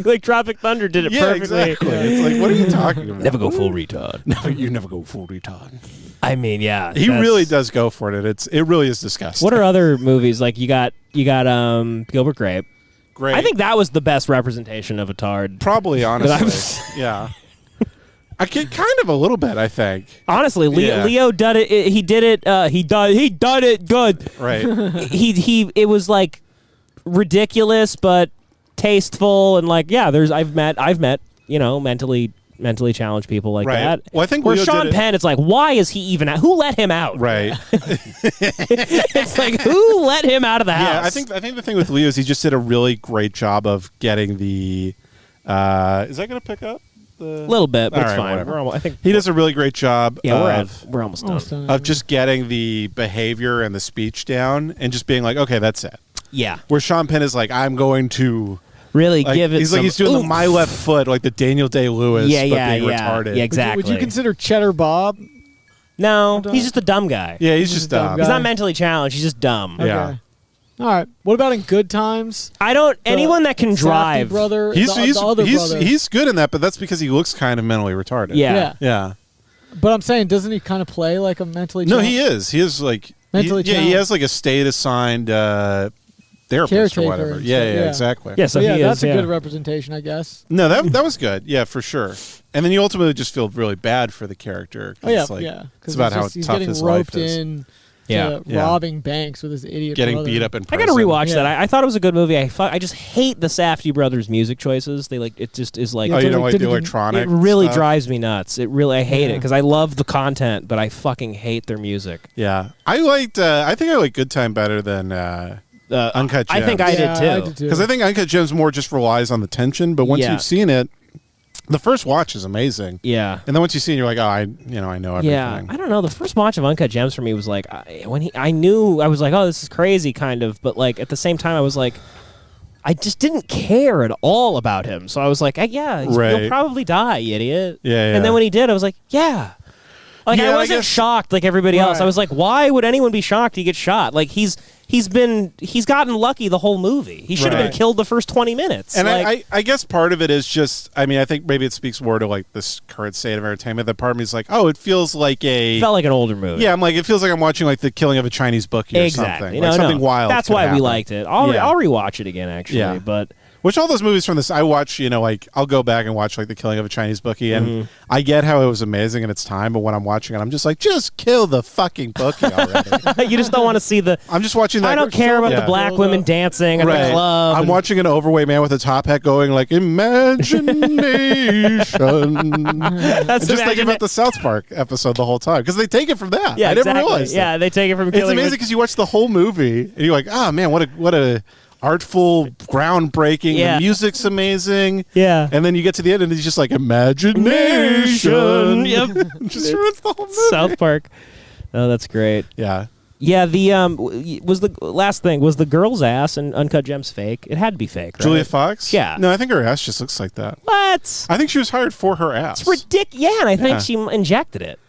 [SPEAKER 3] like Tropic Thunder did it
[SPEAKER 2] yeah,
[SPEAKER 3] perfectly.
[SPEAKER 2] exactly. It's like, what are you talking about?
[SPEAKER 3] Never go full retard.
[SPEAKER 2] You never go full retard.
[SPEAKER 3] I mean, yeah.
[SPEAKER 2] He really does go for it. It really is disgusting.
[SPEAKER 3] What are other movies like you got Gilbert Grape?
[SPEAKER 2] Great.
[SPEAKER 3] I think that was the best representation of a tard.
[SPEAKER 2] Probably, honestly. Yeah. I get kind of a little bit, I think.
[SPEAKER 3] Honestly,
[SPEAKER 2] Yeah.
[SPEAKER 3] Leo did it. He did it. He done it good.
[SPEAKER 2] Right.
[SPEAKER 3] It was like ridiculous but tasteful and like I've met mentally challenged people like
[SPEAKER 2] Right.
[SPEAKER 3] that.
[SPEAKER 2] Well, I think
[SPEAKER 3] where
[SPEAKER 2] Leo
[SPEAKER 3] Sean
[SPEAKER 2] did it-
[SPEAKER 3] Penn, it's like, why is he even out? Who let him out?
[SPEAKER 2] Right.
[SPEAKER 3] It's like, who let him out of the house?
[SPEAKER 2] Yeah, I think the thing with Leo is he just did a really great job of getting the. Is that going to pick up?
[SPEAKER 3] A little bit, but
[SPEAKER 2] All
[SPEAKER 3] it's
[SPEAKER 2] right,
[SPEAKER 3] fine.
[SPEAKER 2] whatever.
[SPEAKER 3] We're almost, I think
[SPEAKER 2] He does a really great job.
[SPEAKER 3] we're almost done.
[SPEAKER 2] Of just getting the behavior and the speech down, and just being like, okay, that's it.
[SPEAKER 3] Yeah,
[SPEAKER 2] Where Sean Penn is like, I'm going to.
[SPEAKER 3] really
[SPEAKER 2] Like,
[SPEAKER 3] give it.
[SPEAKER 2] he's like he's doing the
[SPEAKER 3] oomph.
[SPEAKER 2] my left foot, like the Daniel Day-Lewis,
[SPEAKER 3] Yeah,
[SPEAKER 2] but
[SPEAKER 3] yeah,
[SPEAKER 2] being
[SPEAKER 3] yeah.
[SPEAKER 2] retarded.
[SPEAKER 3] Yeah, exactly.
[SPEAKER 1] Would you consider Cheddar Bob?
[SPEAKER 3] No, he's just a dumb guy.
[SPEAKER 2] Yeah, he's
[SPEAKER 1] He's
[SPEAKER 2] just
[SPEAKER 1] a dumb
[SPEAKER 2] dumb.
[SPEAKER 1] guy.
[SPEAKER 3] He's not mentally challenged. He's just dumb.
[SPEAKER 1] Okay.
[SPEAKER 2] Yeah.
[SPEAKER 1] All right. What about in Good Times?
[SPEAKER 3] I don't. Anyone that can
[SPEAKER 1] Safdie
[SPEAKER 3] drive.
[SPEAKER 1] brother.
[SPEAKER 2] He's
[SPEAKER 1] the other brother.
[SPEAKER 2] he's good in that, but that's because he looks kind of mentally retarded.
[SPEAKER 3] Yeah.
[SPEAKER 2] Yeah.
[SPEAKER 1] But I'm saying, doesn't he kind of play like a mentally?
[SPEAKER 2] No,
[SPEAKER 1] challenged-
[SPEAKER 2] he is. He is like
[SPEAKER 1] Mentally
[SPEAKER 2] he
[SPEAKER 1] challenged.
[SPEAKER 2] has like a state assigned therapist
[SPEAKER 1] Caretaker
[SPEAKER 2] or whatever.
[SPEAKER 1] and
[SPEAKER 2] Yeah,
[SPEAKER 1] stuff,
[SPEAKER 2] yeah,
[SPEAKER 1] yeah.
[SPEAKER 2] exactly.
[SPEAKER 3] Yeah, so
[SPEAKER 1] yeah,
[SPEAKER 3] he
[SPEAKER 1] that's
[SPEAKER 3] is.
[SPEAKER 1] a
[SPEAKER 3] Yeah.
[SPEAKER 1] good representation, I guess.
[SPEAKER 2] No, that was good. Yeah, for sure. And then you ultimately just feel really bad for the character. 'cause
[SPEAKER 1] Oh yeah,
[SPEAKER 2] it's like,
[SPEAKER 1] yeah.
[SPEAKER 2] It's about how
[SPEAKER 1] he's
[SPEAKER 2] tough
[SPEAKER 1] getting
[SPEAKER 2] his life
[SPEAKER 1] roped
[SPEAKER 2] is.
[SPEAKER 1] in
[SPEAKER 3] Yeah.
[SPEAKER 1] to robbing banks with his idiot
[SPEAKER 2] Getting
[SPEAKER 1] brother.
[SPEAKER 2] beat up in
[SPEAKER 3] I
[SPEAKER 2] prison.
[SPEAKER 3] gotta rewatch
[SPEAKER 1] Yeah.
[SPEAKER 3] that. I thought it was a good movie. I just hate the Safdie brothers' music choices. They it just is like.
[SPEAKER 2] Oh, you don't like the
[SPEAKER 1] Didn't-
[SPEAKER 2] electronic?
[SPEAKER 3] It really
[SPEAKER 2] stuff?
[SPEAKER 3] drives me nuts. I hate it
[SPEAKER 1] Yeah.
[SPEAKER 3] because I love the content, but I fucking hate their music.
[SPEAKER 2] Yeah, I liked. I think I like Good Time better than Uncut Gems.
[SPEAKER 3] I think I
[SPEAKER 1] Yeah,
[SPEAKER 3] did too.
[SPEAKER 2] Because I think Uncut Gems more just relies on the tension, but once
[SPEAKER 3] Yeah.
[SPEAKER 2] you've seen it, the first watch is amazing,
[SPEAKER 3] Yeah.
[SPEAKER 2] and then once you see it, you're like, oh, I know everything.
[SPEAKER 3] Yeah, I don't know. The first watch of Uncut Gems for me was like I knew I was like, oh, this is crazy, kind of, but like at the same time, I was like, I just didn't care at all about him. So I was like, yeah,
[SPEAKER 2] Right.
[SPEAKER 3] he'll probably die, you idiot.
[SPEAKER 2] Yeah, yeah.
[SPEAKER 3] And then when he did, I was like, yeah. Like
[SPEAKER 2] Yeah,
[SPEAKER 3] I
[SPEAKER 2] I
[SPEAKER 3] wasn't
[SPEAKER 2] guess-
[SPEAKER 3] shocked like everybody else.
[SPEAKER 2] Right.
[SPEAKER 3] I was like, why would anyone be shocked he gets shot? Like he's gotten lucky the whole movie. He should have been
[SPEAKER 2] Right.
[SPEAKER 3] killed the first 20 minutes.
[SPEAKER 2] And
[SPEAKER 3] like,
[SPEAKER 2] I guess part of it is just, I mean, I think maybe it speaks more to like this current state of entertainment. That part of me is like, oh, it feels like
[SPEAKER 3] felt like an older movie.
[SPEAKER 2] Yeah, I'm like, it feels like I'm watching like the killing of a Chinese bookie or
[SPEAKER 3] Exactly.
[SPEAKER 2] something.
[SPEAKER 3] No,
[SPEAKER 2] Like something
[SPEAKER 3] no.
[SPEAKER 2] wild.
[SPEAKER 3] That's
[SPEAKER 2] could
[SPEAKER 3] why we
[SPEAKER 2] happen.
[SPEAKER 3] liked it. I'll
[SPEAKER 2] Yeah.
[SPEAKER 3] I'll rewatch it again actually,
[SPEAKER 2] Yeah.
[SPEAKER 3] but
[SPEAKER 2] Which all those movies from this, I watch, like I'll go back and watch like The Killing of a Chinese Bookie, and I get how it was amazing in its time, but when I'm watching it, I'm just like, just kill the fucking bookie already.
[SPEAKER 3] you just don't want to see the
[SPEAKER 2] I'm just watching that.
[SPEAKER 3] I don't care about
[SPEAKER 2] Yeah.
[SPEAKER 3] the black
[SPEAKER 1] Build
[SPEAKER 3] women
[SPEAKER 1] up.
[SPEAKER 3] dancing at
[SPEAKER 2] Right.
[SPEAKER 3] the club.
[SPEAKER 2] I'm
[SPEAKER 3] and-
[SPEAKER 2] watching an overweight man with a top hat going like, imagination.
[SPEAKER 3] That's
[SPEAKER 2] And just thinking about the South Park episode the whole time, because they take it from that.
[SPEAKER 3] yeah,
[SPEAKER 2] I never
[SPEAKER 3] exactly.
[SPEAKER 2] realized that.
[SPEAKER 3] Yeah, they take it from
[SPEAKER 2] It's
[SPEAKER 3] killing.
[SPEAKER 2] amazing because you watch the whole movie and you're like, oh man, what a artful, groundbreaking.
[SPEAKER 3] Yeah.
[SPEAKER 2] The music's amazing.
[SPEAKER 3] Yeah.
[SPEAKER 2] And then you get to the end and it's just like imagination.
[SPEAKER 3] Yep.
[SPEAKER 2] Just ruins the whole movie.
[SPEAKER 3] South Park. Oh, that's great.
[SPEAKER 2] Yeah.
[SPEAKER 3] Yeah, was the last thing, was the girl's ass in Uncut Gems fake? It had to be fake, right?
[SPEAKER 2] Julia Fox?
[SPEAKER 3] Yeah.
[SPEAKER 2] No, I think her ass just looks like that.
[SPEAKER 3] What?
[SPEAKER 2] I think she was hired for her ass.
[SPEAKER 3] It's ridiculous. Yeah, and I think she injected it.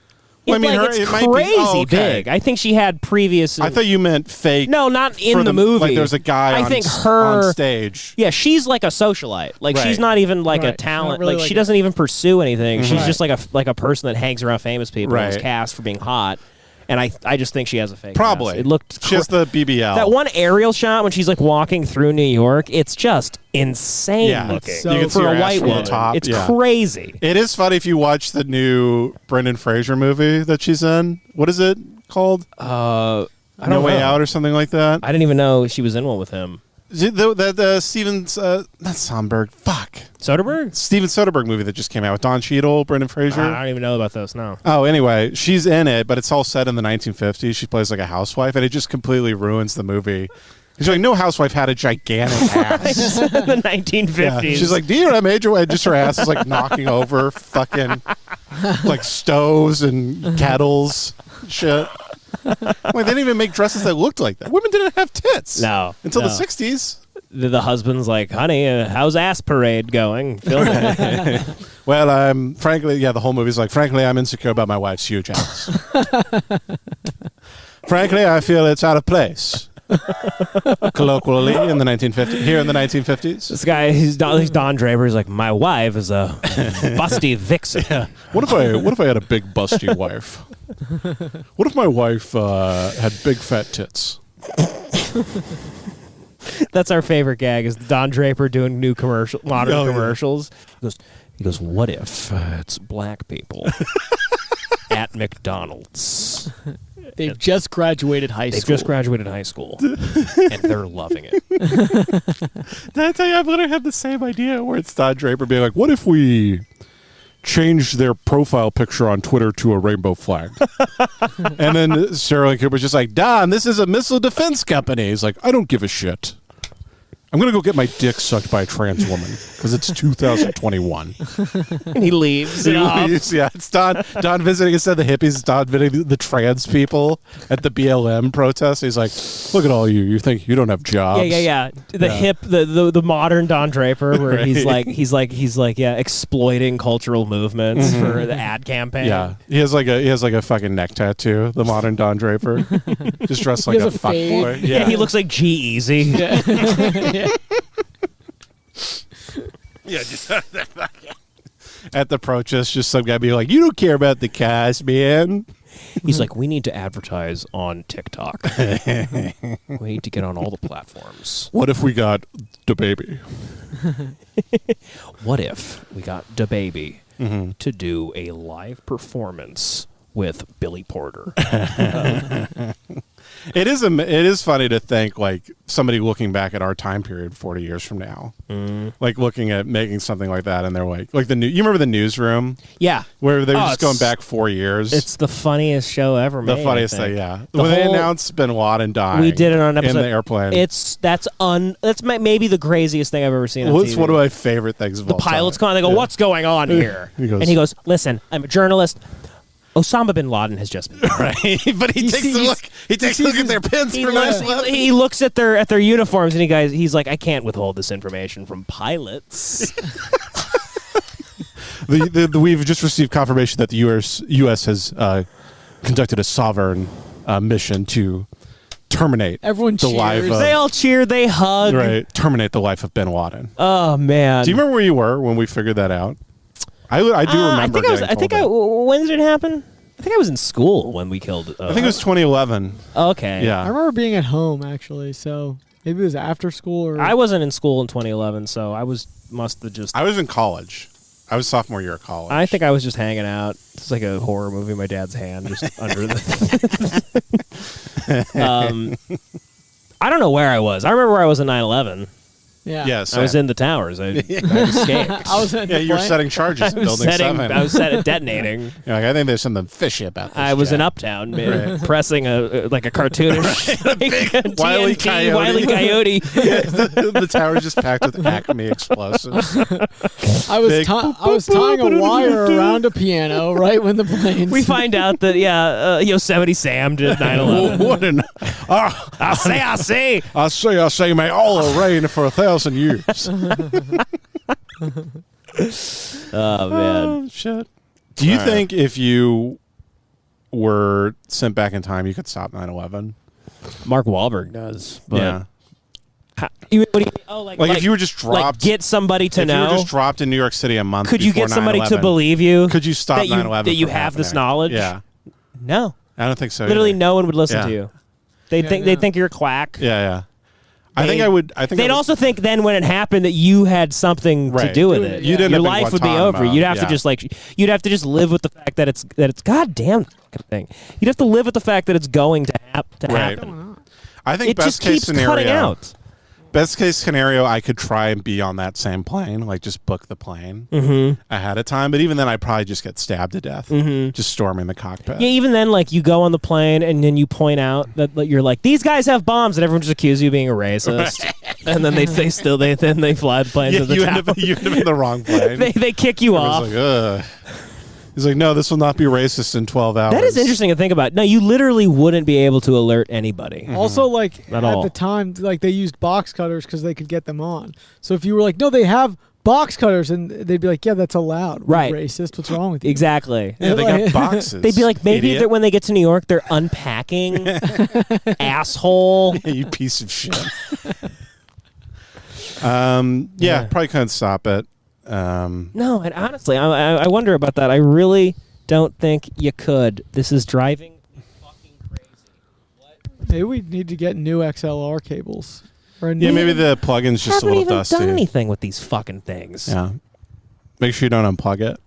[SPEAKER 2] Well, I mean,
[SPEAKER 3] it's
[SPEAKER 2] it might be
[SPEAKER 3] crazy big. I think she had previous.
[SPEAKER 2] I thought you meant fake.
[SPEAKER 3] No, not in the movie.
[SPEAKER 2] Like there's a guy on stage.
[SPEAKER 3] Yeah, she's like a socialite. Like she's not even like a talent.
[SPEAKER 1] Really
[SPEAKER 3] like she doesn't even pursue anything. She's just like a person that hangs around famous people and is cast for being hot. And I just think she has a fake
[SPEAKER 2] Probably.
[SPEAKER 3] ass. It looked
[SPEAKER 2] she has the BBL.
[SPEAKER 3] That one aerial shot when she's like walking through New York, it's just insane looking
[SPEAKER 1] you can
[SPEAKER 3] for
[SPEAKER 2] see her
[SPEAKER 3] a
[SPEAKER 2] ass
[SPEAKER 3] white
[SPEAKER 2] from the
[SPEAKER 3] woman.
[SPEAKER 2] top.
[SPEAKER 3] It's crazy.
[SPEAKER 2] It is funny if you watch the new Brendan Fraser movie that she's in. What is it called?
[SPEAKER 3] I don't
[SPEAKER 2] No Way
[SPEAKER 3] know.
[SPEAKER 2] Out or something like that.
[SPEAKER 3] I didn't even know she was in one with him.
[SPEAKER 2] The Stevens, not Sonberg,
[SPEAKER 3] Soderbergh?
[SPEAKER 2] Steven Soderbergh movie that just came out with Don Cheadle, Brendan Fraser.
[SPEAKER 3] I don't even know about those, no.
[SPEAKER 2] Oh, anyway, she's in it, but it's all set in the 1950s. She plays like a housewife, and it just completely ruins the movie. She's like, no housewife had a gigantic ass.
[SPEAKER 3] In the 1950s.
[SPEAKER 2] Yeah. She's like, do you know what I made you? Just her ass is like knocking over fucking like stoves and kettles, shit. Wait, they didn't even make dresses that looked like that. Women didn't have tits.
[SPEAKER 3] No.
[SPEAKER 2] Until
[SPEAKER 3] no.
[SPEAKER 2] the 60s.
[SPEAKER 3] The husband's like, honey, how's Ass Parade going? Filming it.
[SPEAKER 2] Well, I'm frankly, the whole movie's like, frankly, I'm insecure about my wife's huge ass. Frankly, I feel it's out of place. Colloquially, in the 1950s, here in the 1950s.
[SPEAKER 3] This guy, he's Don Draper. He's like, my wife is a busty vixen.
[SPEAKER 2] Yeah. What if I had a big busty wife? What if my wife had big fat tits?
[SPEAKER 3] That's our favorite gag, is Don Draper doing new modern commercials. He goes, what if it's black people at McDonald's?
[SPEAKER 1] They've just graduated high school.
[SPEAKER 3] They've just graduated high school, and they're loving it.
[SPEAKER 2] Did I tell you I'm going to have the same idea where it's Don Draper being like, what if we changed their profile picture on Twitter to a rainbow flag? And then Sarah Lee Cooper's just like, Don, this is a missile defense company. He's like, I don't give a shit. I'm going to go get my dick sucked by a trans woman because it's 2021.
[SPEAKER 3] And he leaves.
[SPEAKER 2] Yeah, it's Don visiting, instead of the hippies, it's Don visiting the trans people at the BLM protest. He's like, look at all you. You think you don't have jobs.
[SPEAKER 3] Yeah. The modern Don Draper, where he's like exploiting cultural movements for the ad campaign.
[SPEAKER 2] Yeah. He has like a fucking neck tattoo, the modern Don Draper. Just dressed like a fuckboy.
[SPEAKER 3] Yeah, he looks like G-Eazy.
[SPEAKER 1] Yeah.
[SPEAKER 2] Yeah, just at the protest, just some guy being like, you don't care about the cause, man.
[SPEAKER 3] He's like, we need to advertise on TikTok. We need to get on all the platforms.
[SPEAKER 2] What if we got DaBaby?
[SPEAKER 3] What if we got DaBaby to do a live performance with Billy Porter?
[SPEAKER 2] It is funny to think, like, somebody looking back at our time period 40 years from now, like looking at making something like that, and they're like you remember the Newsroom?
[SPEAKER 3] Yeah,
[SPEAKER 2] where they were just going back 4 years.
[SPEAKER 3] It's the funniest show ever made.
[SPEAKER 2] The funniest thing, yeah. When they announced Bin Laden dying,
[SPEAKER 3] we did it on an episode
[SPEAKER 2] in the airplane.
[SPEAKER 3] That's maybe the craziest thing I've ever seen.
[SPEAKER 2] Well, it's one of my favorite things of
[SPEAKER 3] the
[SPEAKER 2] all time.
[SPEAKER 3] pilots come on, they go, "What's going on here?" And he goes, "Listen, I'm a journalist. Osama bin Laden has just been
[SPEAKER 2] right," but he takes a look. He takes a look at their pins.
[SPEAKER 3] He looks at their uniforms, and he's like, "I can't withhold this information from pilots."
[SPEAKER 2] We've just received confirmation that the U.S. has conducted a sovereign mission to terminate
[SPEAKER 1] Everyone
[SPEAKER 2] the life
[SPEAKER 1] cheers.
[SPEAKER 2] of,
[SPEAKER 3] They all cheer, they hug.
[SPEAKER 2] right, terminate the life of bin Laden.
[SPEAKER 3] Oh man!
[SPEAKER 2] Do you remember where you were when we figured that out? I do remember.
[SPEAKER 3] When did it happen? I think I was in school when we killed.
[SPEAKER 2] I think it was 2011.
[SPEAKER 3] Okay.
[SPEAKER 2] Yeah.
[SPEAKER 1] I remember being at home, actually, so maybe it was after school or...
[SPEAKER 3] I wasn't in school in 2011, so I must have just...
[SPEAKER 2] I was in college. I was sophomore year of college.
[SPEAKER 3] I think I was just hanging out. It's like a horror movie. My dad's hand just under the... I don't know where I was. I remember where I was at 9/11.
[SPEAKER 1] Yeah.
[SPEAKER 2] Yes.
[SPEAKER 3] I was in the towers. I escaped.
[SPEAKER 1] I was in the
[SPEAKER 2] you were
[SPEAKER 1] plane.
[SPEAKER 2] setting charges in Building 7.
[SPEAKER 3] I was detonating.
[SPEAKER 2] You're like, I think there's something fishy about this.
[SPEAKER 3] I was in
[SPEAKER 2] jet.
[SPEAKER 3] Uptown, man, pressing a cartoonish
[SPEAKER 2] Wile E.
[SPEAKER 3] TNT,
[SPEAKER 2] Coyote.
[SPEAKER 3] Wile E. Coyote.
[SPEAKER 2] The tower's just packed with Acme explosives.
[SPEAKER 1] I was
[SPEAKER 2] Big
[SPEAKER 1] tying a wire around a piano right when the plane.
[SPEAKER 3] We find out that Yosemite Sam did 9/11.
[SPEAKER 2] What an
[SPEAKER 3] I say.
[SPEAKER 2] I say, may all reign for 1,000 years.
[SPEAKER 3] Oh man.
[SPEAKER 2] Shit. Do you think if you were sent back in time, you could stop 9/11?
[SPEAKER 3] Mark Wahlberg does. But
[SPEAKER 2] Yeah.
[SPEAKER 3] what do you mean? Oh,
[SPEAKER 2] Like if you were just dropped,
[SPEAKER 3] like get somebody to
[SPEAKER 2] if you
[SPEAKER 3] know.
[SPEAKER 2] were just dropped in New York City a month
[SPEAKER 3] Could you
[SPEAKER 2] before
[SPEAKER 3] get somebody
[SPEAKER 2] 9/11,
[SPEAKER 3] to believe you?
[SPEAKER 2] Could you stop
[SPEAKER 3] that
[SPEAKER 2] 9/11?
[SPEAKER 3] that you
[SPEAKER 2] from
[SPEAKER 3] have this
[SPEAKER 2] happening?
[SPEAKER 3] knowledge?
[SPEAKER 2] Yeah.
[SPEAKER 3] No.
[SPEAKER 2] I don't think so.
[SPEAKER 3] Literally,
[SPEAKER 2] either.
[SPEAKER 3] no one would listen
[SPEAKER 2] Yeah.
[SPEAKER 3] to you. They think you're a quack.
[SPEAKER 2] Yeah. I think I would. I think
[SPEAKER 3] They'd also think then when it happened that you had something to
[SPEAKER 2] Right.
[SPEAKER 3] do with it.
[SPEAKER 1] You didn't
[SPEAKER 3] Your
[SPEAKER 2] have been
[SPEAKER 3] life would be
[SPEAKER 2] Guantanamo.
[SPEAKER 3] over. You'd have
[SPEAKER 2] Yeah.
[SPEAKER 3] to just live with the fact that it's goddamn thing. You'd have to live with the fact that it's going to happen.
[SPEAKER 2] Right. I think
[SPEAKER 3] It
[SPEAKER 2] best
[SPEAKER 3] just
[SPEAKER 2] case
[SPEAKER 3] keeps
[SPEAKER 2] scenario.
[SPEAKER 3] cutting out.
[SPEAKER 2] Best case scenario, I could try and be on that same plane, like just book the plane ahead of time. But even then, I'd probably just get stabbed to death, just storming the cockpit.
[SPEAKER 3] Yeah, even then, like you go on the plane and then you point out that like, you're like, these guys have bombs, and everyone just accuses you of being a racist, and then they fly the plane to the
[SPEAKER 2] you
[SPEAKER 3] tower.
[SPEAKER 2] end up in the wrong plane.
[SPEAKER 3] they kick you off.
[SPEAKER 2] Like, ugh. He's like, no, this will not be racist in 12 hours.
[SPEAKER 3] That is interesting to think about. No, you literally wouldn't be able to alert anybody.
[SPEAKER 1] Also, like
[SPEAKER 3] At
[SPEAKER 1] at
[SPEAKER 3] all.
[SPEAKER 1] the time, like they used box cutters because they could get them on. So if you were like, no, they have box cutters, and they'd be like, yeah, that's allowed. We're
[SPEAKER 3] Right.
[SPEAKER 1] racist. What's wrong with you?
[SPEAKER 3] Exactly.
[SPEAKER 2] Yeah, they got boxes.
[SPEAKER 3] They'd be like, maybe
[SPEAKER 2] idiot.
[SPEAKER 3] that when they get to New York, they're unpacking. Asshole.
[SPEAKER 2] You piece of shit. Yeah, probably couldn't stop it.
[SPEAKER 3] No, and honestly, I wonder about that. I really don't think you could. This is driving me fucking crazy.
[SPEAKER 1] Maybe we need to get new XLR cables. Or a
[SPEAKER 2] Yeah,
[SPEAKER 1] new-
[SPEAKER 2] maybe the plugin's just a
[SPEAKER 3] haven't
[SPEAKER 2] little
[SPEAKER 3] even
[SPEAKER 2] dusty.
[SPEAKER 3] done anything with these fucking things.
[SPEAKER 2] Yeah. Make sure you don't unplug it.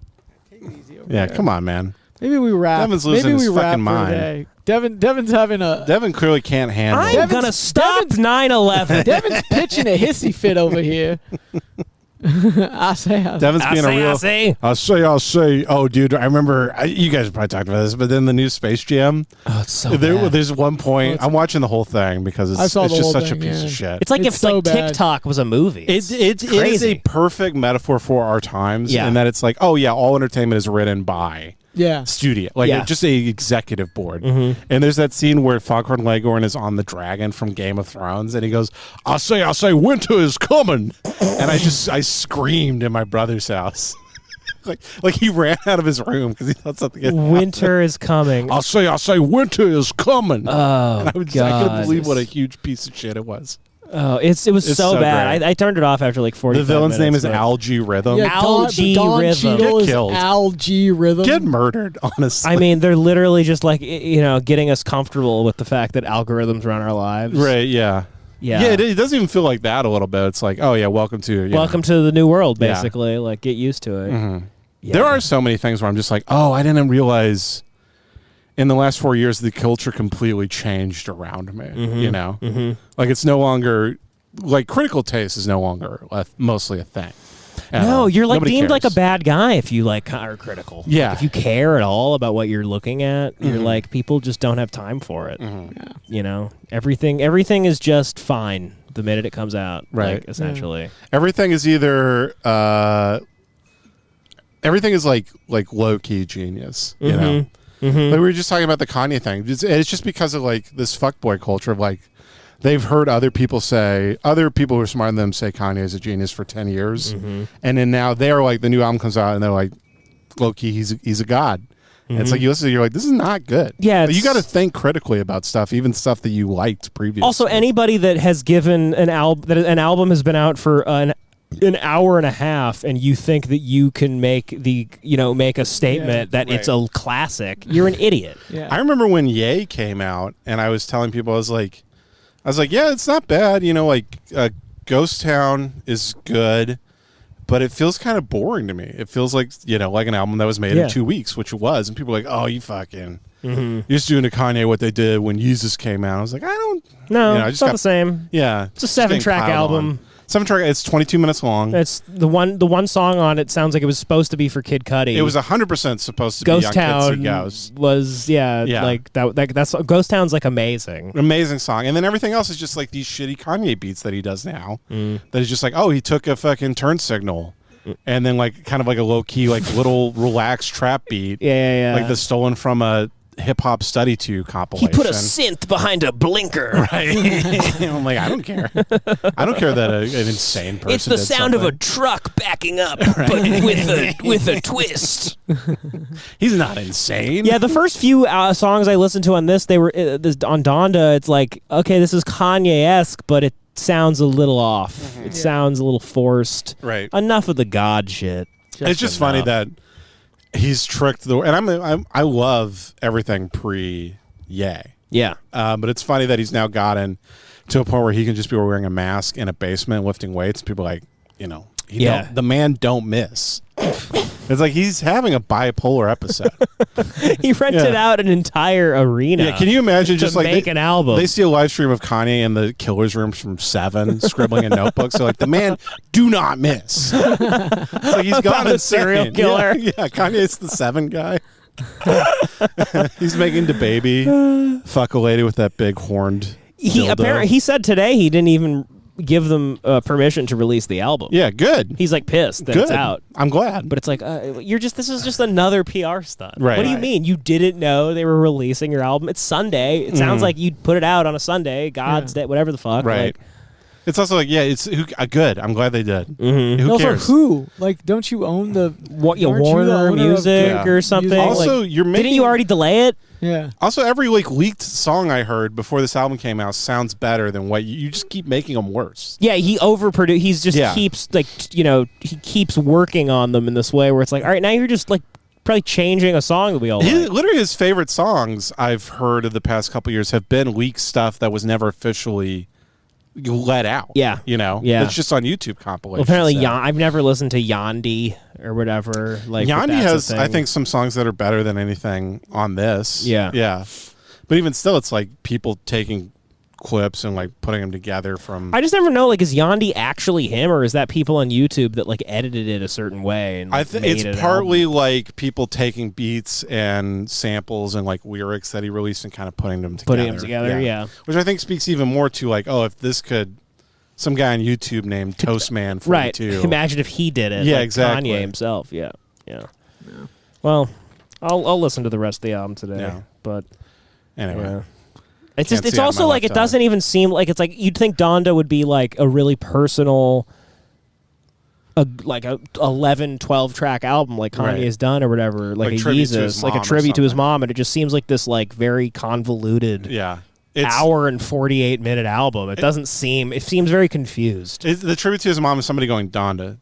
[SPEAKER 1] Take it easy over
[SPEAKER 2] Yeah,
[SPEAKER 1] there.
[SPEAKER 2] come on, man.
[SPEAKER 1] Maybe we wrap.
[SPEAKER 2] Devin's losing
[SPEAKER 1] maybe
[SPEAKER 2] his
[SPEAKER 1] we wrap
[SPEAKER 2] fucking
[SPEAKER 1] for
[SPEAKER 2] mind.
[SPEAKER 1] today. Devin's having a.
[SPEAKER 2] Devin clearly can't handle
[SPEAKER 3] I'm
[SPEAKER 2] it.
[SPEAKER 3] gonna stop 9/11.
[SPEAKER 1] Devin's pitching a hissy fit over here. I say.
[SPEAKER 2] Devin's being a real.
[SPEAKER 3] I say.
[SPEAKER 2] I'll say. Oh, dude, I remember. You guys probably talked about this, but then the new Space Jam.
[SPEAKER 3] Oh, it's so bad.
[SPEAKER 2] There's one point. I'm watching the whole thing because
[SPEAKER 1] I
[SPEAKER 2] it's
[SPEAKER 1] saw the
[SPEAKER 2] just
[SPEAKER 1] whole
[SPEAKER 2] such
[SPEAKER 1] thing,
[SPEAKER 2] a piece
[SPEAKER 1] yeah.
[SPEAKER 2] of shit.
[SPEAKER 3] It's like
[SPEAKER 1] It's
[SPEAKER 3] if
[SPEAKER 1] so
[SPEAKER 3] like
[SPEAKER 1] bad.
[SPEAKER 3] TikTok was a movie.
[SPEAKER 2] It is a
[SPEAKER 3] crazy.
[SPEAKER 2] perfect metaphor for our times,
[SPEAKER 3] Yeah.
[SPEAKER 2] in that it's like, oh yeah, all entertainment is written by
[SPEAKER 1] Yeah.
[SPEAKER 2] studio, like
[SPEAKER 3] Yeah.
[SPEAKER 2] just a executive board. And there's that scene where Foghorn Leghorn is on the dragon from Game of Thrones, and he goes, "I say, winter is coming," and I screamed in my brother's house, like he ran out of his room because he thought something had happened.
[SPEAKER 3] Winter is coming.
[SPEAKER 2] I say, winter is coming.
[SPEAKER 3] Oh,
[SPEAKER 2] and I couldn't believe what a huge piece of shit it was.
[SPEAKER 3] Oh, it was
[SPEAKER 2] It's
[SPEAKER 3] so
[SPEAKER 2] so
[SPEAKER 3] bad.
[SPEAKER 2] great.
[SPEAKER 3] I turned it off after like 40
[SPEAKER 2] The villain's name is Algae Rhythm.
[SPEAKER 1] Yeah,
[SPEAKER 3] Algae
[SPEAKER 1] Don
[SPEAKER 3] Rhythm.
[SPEAKER 1] Cheadle
[SPEAKER 2] Get
[SPEAKER 1] is
[SPEAKER 2] killed.
[SPEAKER 1] Algae Rhythm.
[SPEAKER 2] Get murdered, honestly.
[SPEAKER 3] I mean, they're literally just like getting us comfortable with the fact that algorithms run our lives.
[SPEAKER 2] right? Yeah.
[SPEAKER 3] Yeah.
[SPEAKER 2] Yeah, it doesn't even feel like that a little bit. It's like, oh yeah, welcome to
[SPEAKER 3] Welcome to the new world,
[SPEAKER 2] Yeah.
[SPEAKER 3] basically. Like, get used to it.
[SPEAKER 2] Mhm.
[SPEAKER 3] Yeah.
[SPEAKER 2] There are so many things where I'm just like, oh, I didn't realize in the last 4 years the culture completely changed around me. You know, like it's no longer like critical taste is no longer mostly a thing. at
[SPEAKER 3] No,
[SPEAKER 2] all.
[SPEAKER 3] you're like
[SPEAKER 2] Nobody
[SPEAKER 3] deemed like a
[SPEAKER 2] cares.
[SPEAKER 3] bad guy if you like are critical.
[SPEAKER 2] Yeah.
[SPEAKER 3] Like, if you care at all about what you're looking at, you're like people just don't have time for it. You know, everything is just fine the minute it comes out.
[SPEAKER 2] Right.
[SPEAKER 3] Like, essentially.
[SPEAKER 2] Everything is either everything is like low key genius. You know, like we were just talking about the Kanye thing. It's just because of like this fuckboy culture of like. They've heard other people who are smarter than them say Kanye is a genius for 10 years. And then now they're like, the new album comes out and they're like, low-key, he's a god. And it's like, you listen to it, you're like, this is not good.
[SPEAKER 3] Yeah,
[SPEAKER 2] But you
[SPEAKER 3] it's-
[SPEAKER 2] got to think critically about stuff, even stuff that you liked previously.
[SPEAKER 3] Also, anybody that has given an album has been out for an hour and a half, and you think that you can make a statement that it's a classic, you're an idiot.
[SPEAKER 1] Yeah.
[SPEAKER 2] I remember when Ye came out and I was telling people, I was like, yeah, it's not bad. You know, like Ghost Town is good, but it feels kind of boring to me. It feels like, like an album that was made in 2 weeks, which it was. And people are like, oh, you fucking, you're just doing to Kanye what they did when Yeezus came out. I was like, I don't.
[SPEAKER 3] No,
[SPEAKER 2] I
[SPEAKER 3] it's not the same.
[SPEAKER 2] Yeah.
[SPEAKER 3] It's a 7-track album.
[SPEAKER 2] 7-track. It's 22 minutes long.
[SPEAKER 3] It's the one song on it sounds like it was supposed to be for Kid Cudi.
[SPEAKER 2] It was 100% supposed to
[SPEAKER 3] Ghost
[SPEAKER 2] be on
[SPEAKER 3] Town
[SPEAKER 2] Kids See Ghosts.
[SPEAKER 3] was like that's Ghost Town's like amazing.
[SPEAKER 2] Amazing song. And then everything else is just like these shitty Kanye beats that he does now. That is just like, oh, he took a fucking turn signal and then like kind of like a low key like little relaxed trap beat.
[SPEAKER 3] Yeah.
[SPEAKER 2] Like the stolen from a hip hop study 2 compilation.
[SPEAKER 3] He put a synth behind a blinker.
[SPEAKER 2] Right. I'm like, I don't care. I don't care that an insane person.
[SPEAKER 3] It's the
[SPEAKER 2] did
[SPEAKER 3] sound
[SPEAKER 2] something.
[SPEAKER 3] of a truck backing up, but with a twist.
[SPEAKER 2] He's not insane.
[SPEAKER 3] Yeah, the first few songs I listened to on this, they were on Donda. It's like, okay, this is Kanye-esque, but it sounds a little off. It sounds a little forced.
[SPEAKER 2] Right.
[SPEAKER 3] Enough of the God shit.
[SPEAKER 2] It's just funny that he's tricked and I love everything pre-Ye.
[SPEAKER 3] Yeah.
[SPEAKER 2] But it's funny that he's now gotten to a point where he can just be wearing a mask in a basement lifting weights. And people are like, the man don't miss. It's like he's having a bipolar episode.
[SPEAKER 3] He rented out an entire arena.
[SPEAKER 2] Yeah, can you imagine just like
[SPEAKER 3] make an album?
[SPEAKER 2] They see a live stream of Kanye in the killer's room from 7, scribbling in notebooks. So like the man do not miss. It's like he's gone
[SPEAKER 3] a serial killer.
[SPEAKER 2] Yeah, Kanye's the 7 guy. He's making DaBaby fuck a lady with that big horned.
[SPEAKER 3] He said today he didn't even give them permission to release the album.
[SPEAKER 2] Yeah, good.
[SPEAKER 3] He's like pissed that it's out.
[SPEAKER 2] I'm glad.
[SPEAKER 3] But it's like this is just another PR stunt.
[SPEAKER 2] Right.
[SPEAKER 3] What do you mean? You didn't know they were releasing your album? It's Sunday. It sounds like you'd put it out on a Sunday, God's Day, whatever the fuck.
[SPEAKER 2] Right.
[SPEAKER 3] Like,
[SPEAKER 2] it's also like, it's good. I'm glad they did.
[SPEAKER 3] Mm-hmm.
[SPEAKER 2] Who cares?
[SPEAKER 1] Who? Like, don't you own the
[SPEAKER 3] Warner Music or something?
[SPEAKER 2] Also,
[SPEAKER 3] didn't you already delay it?
[SPEAKER 1] Yeah.
[SPEAKER 2] Also, every leaked song I heard before this album came out sounds better than what you just keep making them worse.
[SPEAKER 3] Yeah, he overproduced. He's just keeps he keeps working on them in this way where it's like, all right, now you're just like probably changing a song that we all like.
[SPEAKER 2] Literally, his favorite songs I've heard of the past couple years have been leaked stuff that was never officially let out.
[SPEAKER 3] Yeah.
[SPEAKER 2] It's just on YouTube compilations.
[SPEAKER 3] Well, apparently, I've never listened to Yandhi or whatever. Like
[SPEAKER 2] Yandhi has, I think, some songs that are better than anything on this.
[SPEAKER 3] Yeah.
[SPEAKER 2] But even still, it's like people taking clips and like putting them together from.
[SPEAKER 3] I just never know. Like, is Yandhi actually him, or is that people on YouTube that like edited it a certain way? And
[SPEAKER 2] I think it's partly like people taking beats and samples and like lyrics that he released and kind of putting them together.
[SPEAKER 3] Yeah.
[SPEAKER 2] Which I think speaks even more to like, oh, if this could, some guy on YouTube named Toastman42.
[SPEAKER 3] Right. Imagine if he did it.
[SPEAKER 2] Yeah,
[SPEAKER 3] like
[SPEAKER 2] exactly.
[SPEAKER 3] Kanye himself. Yeah. Well, I'll listen to the rest of the album today.
[SPEAKER 2] Yeah.
[SPEAKER 3] But
[SPEAKER 2] anyway.
[SPEAKER 3] Yeah. It's also like it doesn't even seem like it's like you'd think Donda would be like a really personal, like a 11, 12 track album like Kanye has done or whatever, like a Jesus, like a tribute to his mom, and it just seems like this like very convoluted, hour and 48-minute album. It doesn't seem. It seems very confused.
[SPEAKER 2] The tribute to his mom is somebody going Donda.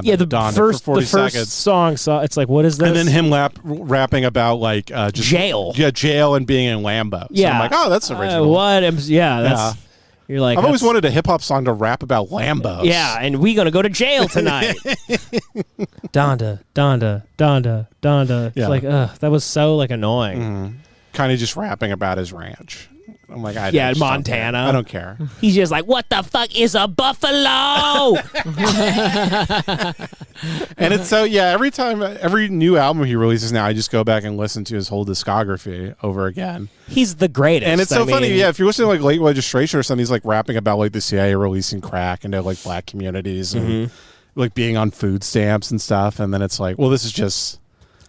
[SPEAKER 3] Yeah, the
[SPEAKER 2] Donda
[SPEAKER 3] first
[SPEAKER 2] for 40
[SPEAKER 3] the first
[SPEAKER 2] seconds.
[SPEAKER 3] song. So it's like, what is this?
[SPEAKER 2] And then him rapping about like just
[SPEAKER 3] jail.
[SPEAKER 2] Yeah, jail and being in Lambo. So I'm like, oh, that's original.
[SPEAKER 3] That's. You're like,
[SPEAKER 2] I've always wanted a hip hop song to rap about Lambos.
[SPEAKER 3] Yeah, and we gonna go to jail tonight. Donda.
[SPEAKER 2] Yeah.
[SPEAKER 3] It's like, that was so like annoying.
[SPEAKER 2] Kind of just rapping about his ranch. I'm like,
[SPEAKER 3] Montana.
[SPEAKER 2] I don't care.
[SPEAKER 3] He's just like, what the fuck is a buffalo?
[SPEAKER 2] And it's so, every new album he releases now, I just go back and listen to his whole discography over again.
[SPEAKER 3] He's the greatest.
[SPEAKER 2] And it's so funny, if you're listening to like Late Registration or something, he's like rapping about like the CIA releasing crack into like black communities and like being on food stamps and stuff. And then it's like, well, this is just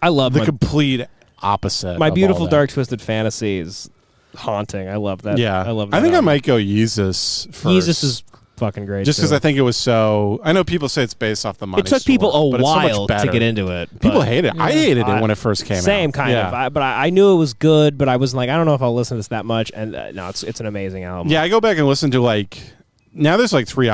[SPEAKER 3] I love
[SPEAKER 2] the complete opposite.
[SPEAKER 3] My Beautiful Dark Twisted Fantasy is haunting. I love that.
[SPEAKER 2] Yeah.
[SPEAKER 3] I love that.
[SPEAKER 2] I think I might go Yeezus first.
[SPEAKER 3] Yeezus is fucking great.
[SPEAKER 2] Just because I think it was so. I know people say it's based off the money.
[SPEAKER 3] It took people
[SPEAKER 2] Store,
[SPEAKER 3] a while to get into it.
[SPEAKER 2] People hate it. I hated it when it first came out.
[SPEAKER 3] Same kind of. But I knew it was good, but I was like, I don't know if I'll listen to this that much. And no, it's an amazing album.
[SPEAKER 2] Yeah, I go back and listen to like. Now there's like three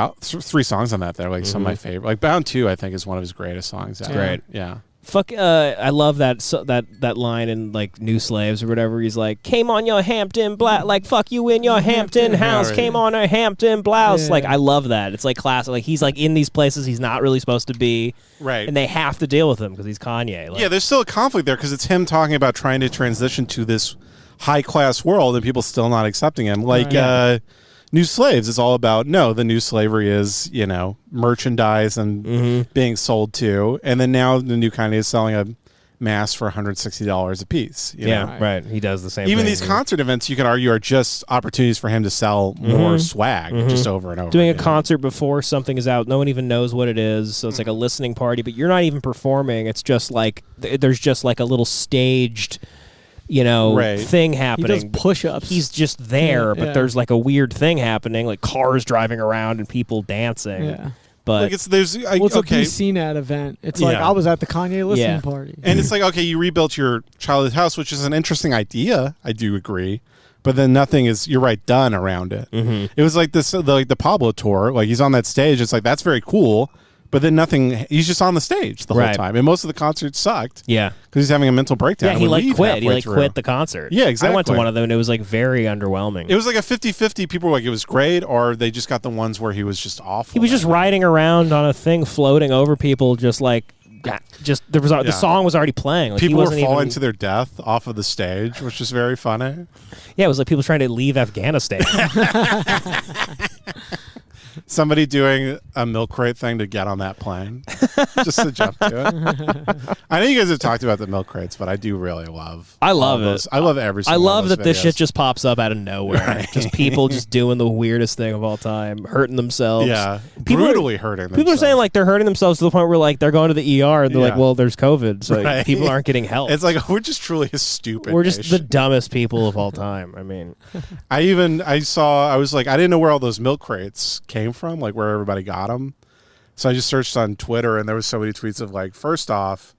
[SPEAKER 2] songs on that. They're like some of my favorite. Like Bound 2, I think is one of his greatest songs. It's
[SPEAKER 3] great.
[SPEAKER 2] Yeah.
[SPEAKER 3] Fuck, I love that line in like New Slaves or whatever. He's like, came on your Hampton blouse, like fuck you in your Hampton house, came on a Hampton blouse.
[SPEAKER 1] Yeah.
[SPEAKER 3] Like I love that. It's like classic. Like he's like in these places he's not really supposed to be,
[SPEAKER 2] right?
[SPEAKER 3] And they have to deal with him because he's Kanye. Like,
[SPEAKER 2] yeah, there's still a conflict there because it's him talking about trying to transition to this high class world and people still not accepting him. Like new slaves. It's all about, no, the new slavery is, merchandise and being sold to. And then now the new Kanye is selling a mask for $160 a piece. You know?
[SPEAKER 3] Right. He does the same
[SPEAKER 2] Even
[SPEAKER 3] thing.
[SPEAKER 2] these concert events, you can argue, are just opportunities for him to sell more swag just over and over.
[SPEAKER 3] Doing
[SPEAKER 2] again.
[SPEAKER 3] a concert before something is out, no one even knows what it is. So it's like a listening party, but you're not even performing. It's just like there's just like a little staged, thing happening.
[SPEAKER 1] He does push-ups.
[SPEAKER 3] He's just there, but there's like a weird thing happening, like cars driving around and people dancing.
[SPEAKER 1] Yeah.
[SPEAKER 3] But
[SPEAKER 1] it's a BCNet event. It's like I was at the Kanye listening party.
[SPEAKER 2] And it's like, okay, you rebuilt your childhood house, which is an interesting idea. I do agree. But then nothing is, you're right, done around it. It was like this, the Pablo tour. Like he's on that stage. It's like, that's very cool. But then nothing, he's just on the stage the whole time. And most of the concerts sucked.
[SPEAKER 3] Yeah.
[SPEAKER 2] Because he's having a mental breakdown.
[SPEAKER 3] Yeah, he quit. He quit the concert.
[SPEAKER 2] Yeah, exactly.
[SPEAKER 3] I went to one of them and it was like very underwhelming.
[SPEAKER 2] It was like a 50-50. People were like, it was great, or they just got the ones where he was just awful.
[SPEAKER 3] He was just riding around on a thing, floating over people, just like, the song was already playing. Like,
[SPEAKER 2] people were falling to their death off of the stage, which is very funny.
[SPEAKER 3] Yeah, it was like people trying to leave Afghanistan.
[SPEAKER 2] Somebody doing a milk crate thing to get on that plane, just to jump to it. I know you guys have talked about the milk crates, but I do really love.
[SPEAKER 3] I love it.
[SPEAKER 2] I love every.
[SPEAKER 3] I love that
[SPEAKER 2] videos.
[SPEAKER 3] this shit just pops up out of nowhere.
[SPEAKER 2] Right.
[SPEAKER 3] Just people just doing the weirdest thing of all time, hurting themselves.
[SPEAKER 2] Yeah, brutally hurting themselves.
[SPEAKER 3] People are saying like they're hurting themselves to the point where like they're going to the ER and they're like, well, there's COVID, so like, people aren't getting help.
[SPEAKER 2] It's like we're just truly a stupid.
[SPEAKER 3] We're just the dumbest people of all time. I mean,
[SPEAKER 2] I was like, I didn't know where all those milk crates came from, like where everybody got them. So I just searched on Twitter, and there was so many tweets of like, first off,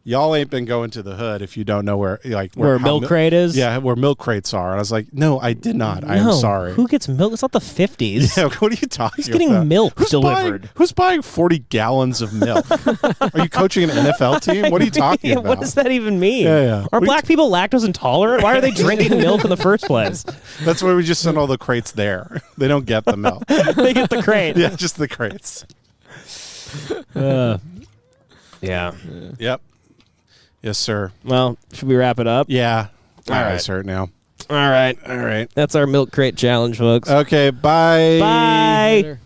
[SPEAKER 2] y'all ain't been going to the hood if you don't know where
[SPEAKER 3] a milk crate is.
[SPEAKER 2] Yeah, where milk crates are. And I was like, no, I did not. I am sorry.
[SPEAKER 3] Who gets milk? It's not the 50s.
[SPEAKER 2] Yeah, what are you talking
[SPEAKER 3] Who's getting milk delivered?
[SPEAKER 2] Who's buying 40 gallons of milk? Are you coaching an NFL team? What are you talking about?
[SPEAKER 3] What does that even mean?
[SPEAKER 2] Yeah.
[SPEAKER 3] Are black people lactose intolerant? Why are they drinking milk in the first place?
[SPEAKER 2] That's why we just send all the crates there. They don't get the milk.
[SPEAKER 3] They get the crate.
[SPEAKER 2] Yeah, just the crates.
[SPEAKER 3] Yeah.
[SPEAKER 2] Yep. Yes, sir.
[SPEAKER 3] Well, should we wrap it up?
[SPEAKER 2] Yeah.
[SPEAKER 3] All right.
[SPEAKER 2] Eyes hurt now.
[SPEAKER 3] All right.
[SPEAKER 2] All right.
[SPEAKER 3] That's our milk crate challenge, folks.
[SPEAKER 2] Okay, bye.
[SPEAKER 3] Bye.
[SPEAKER 1] Later.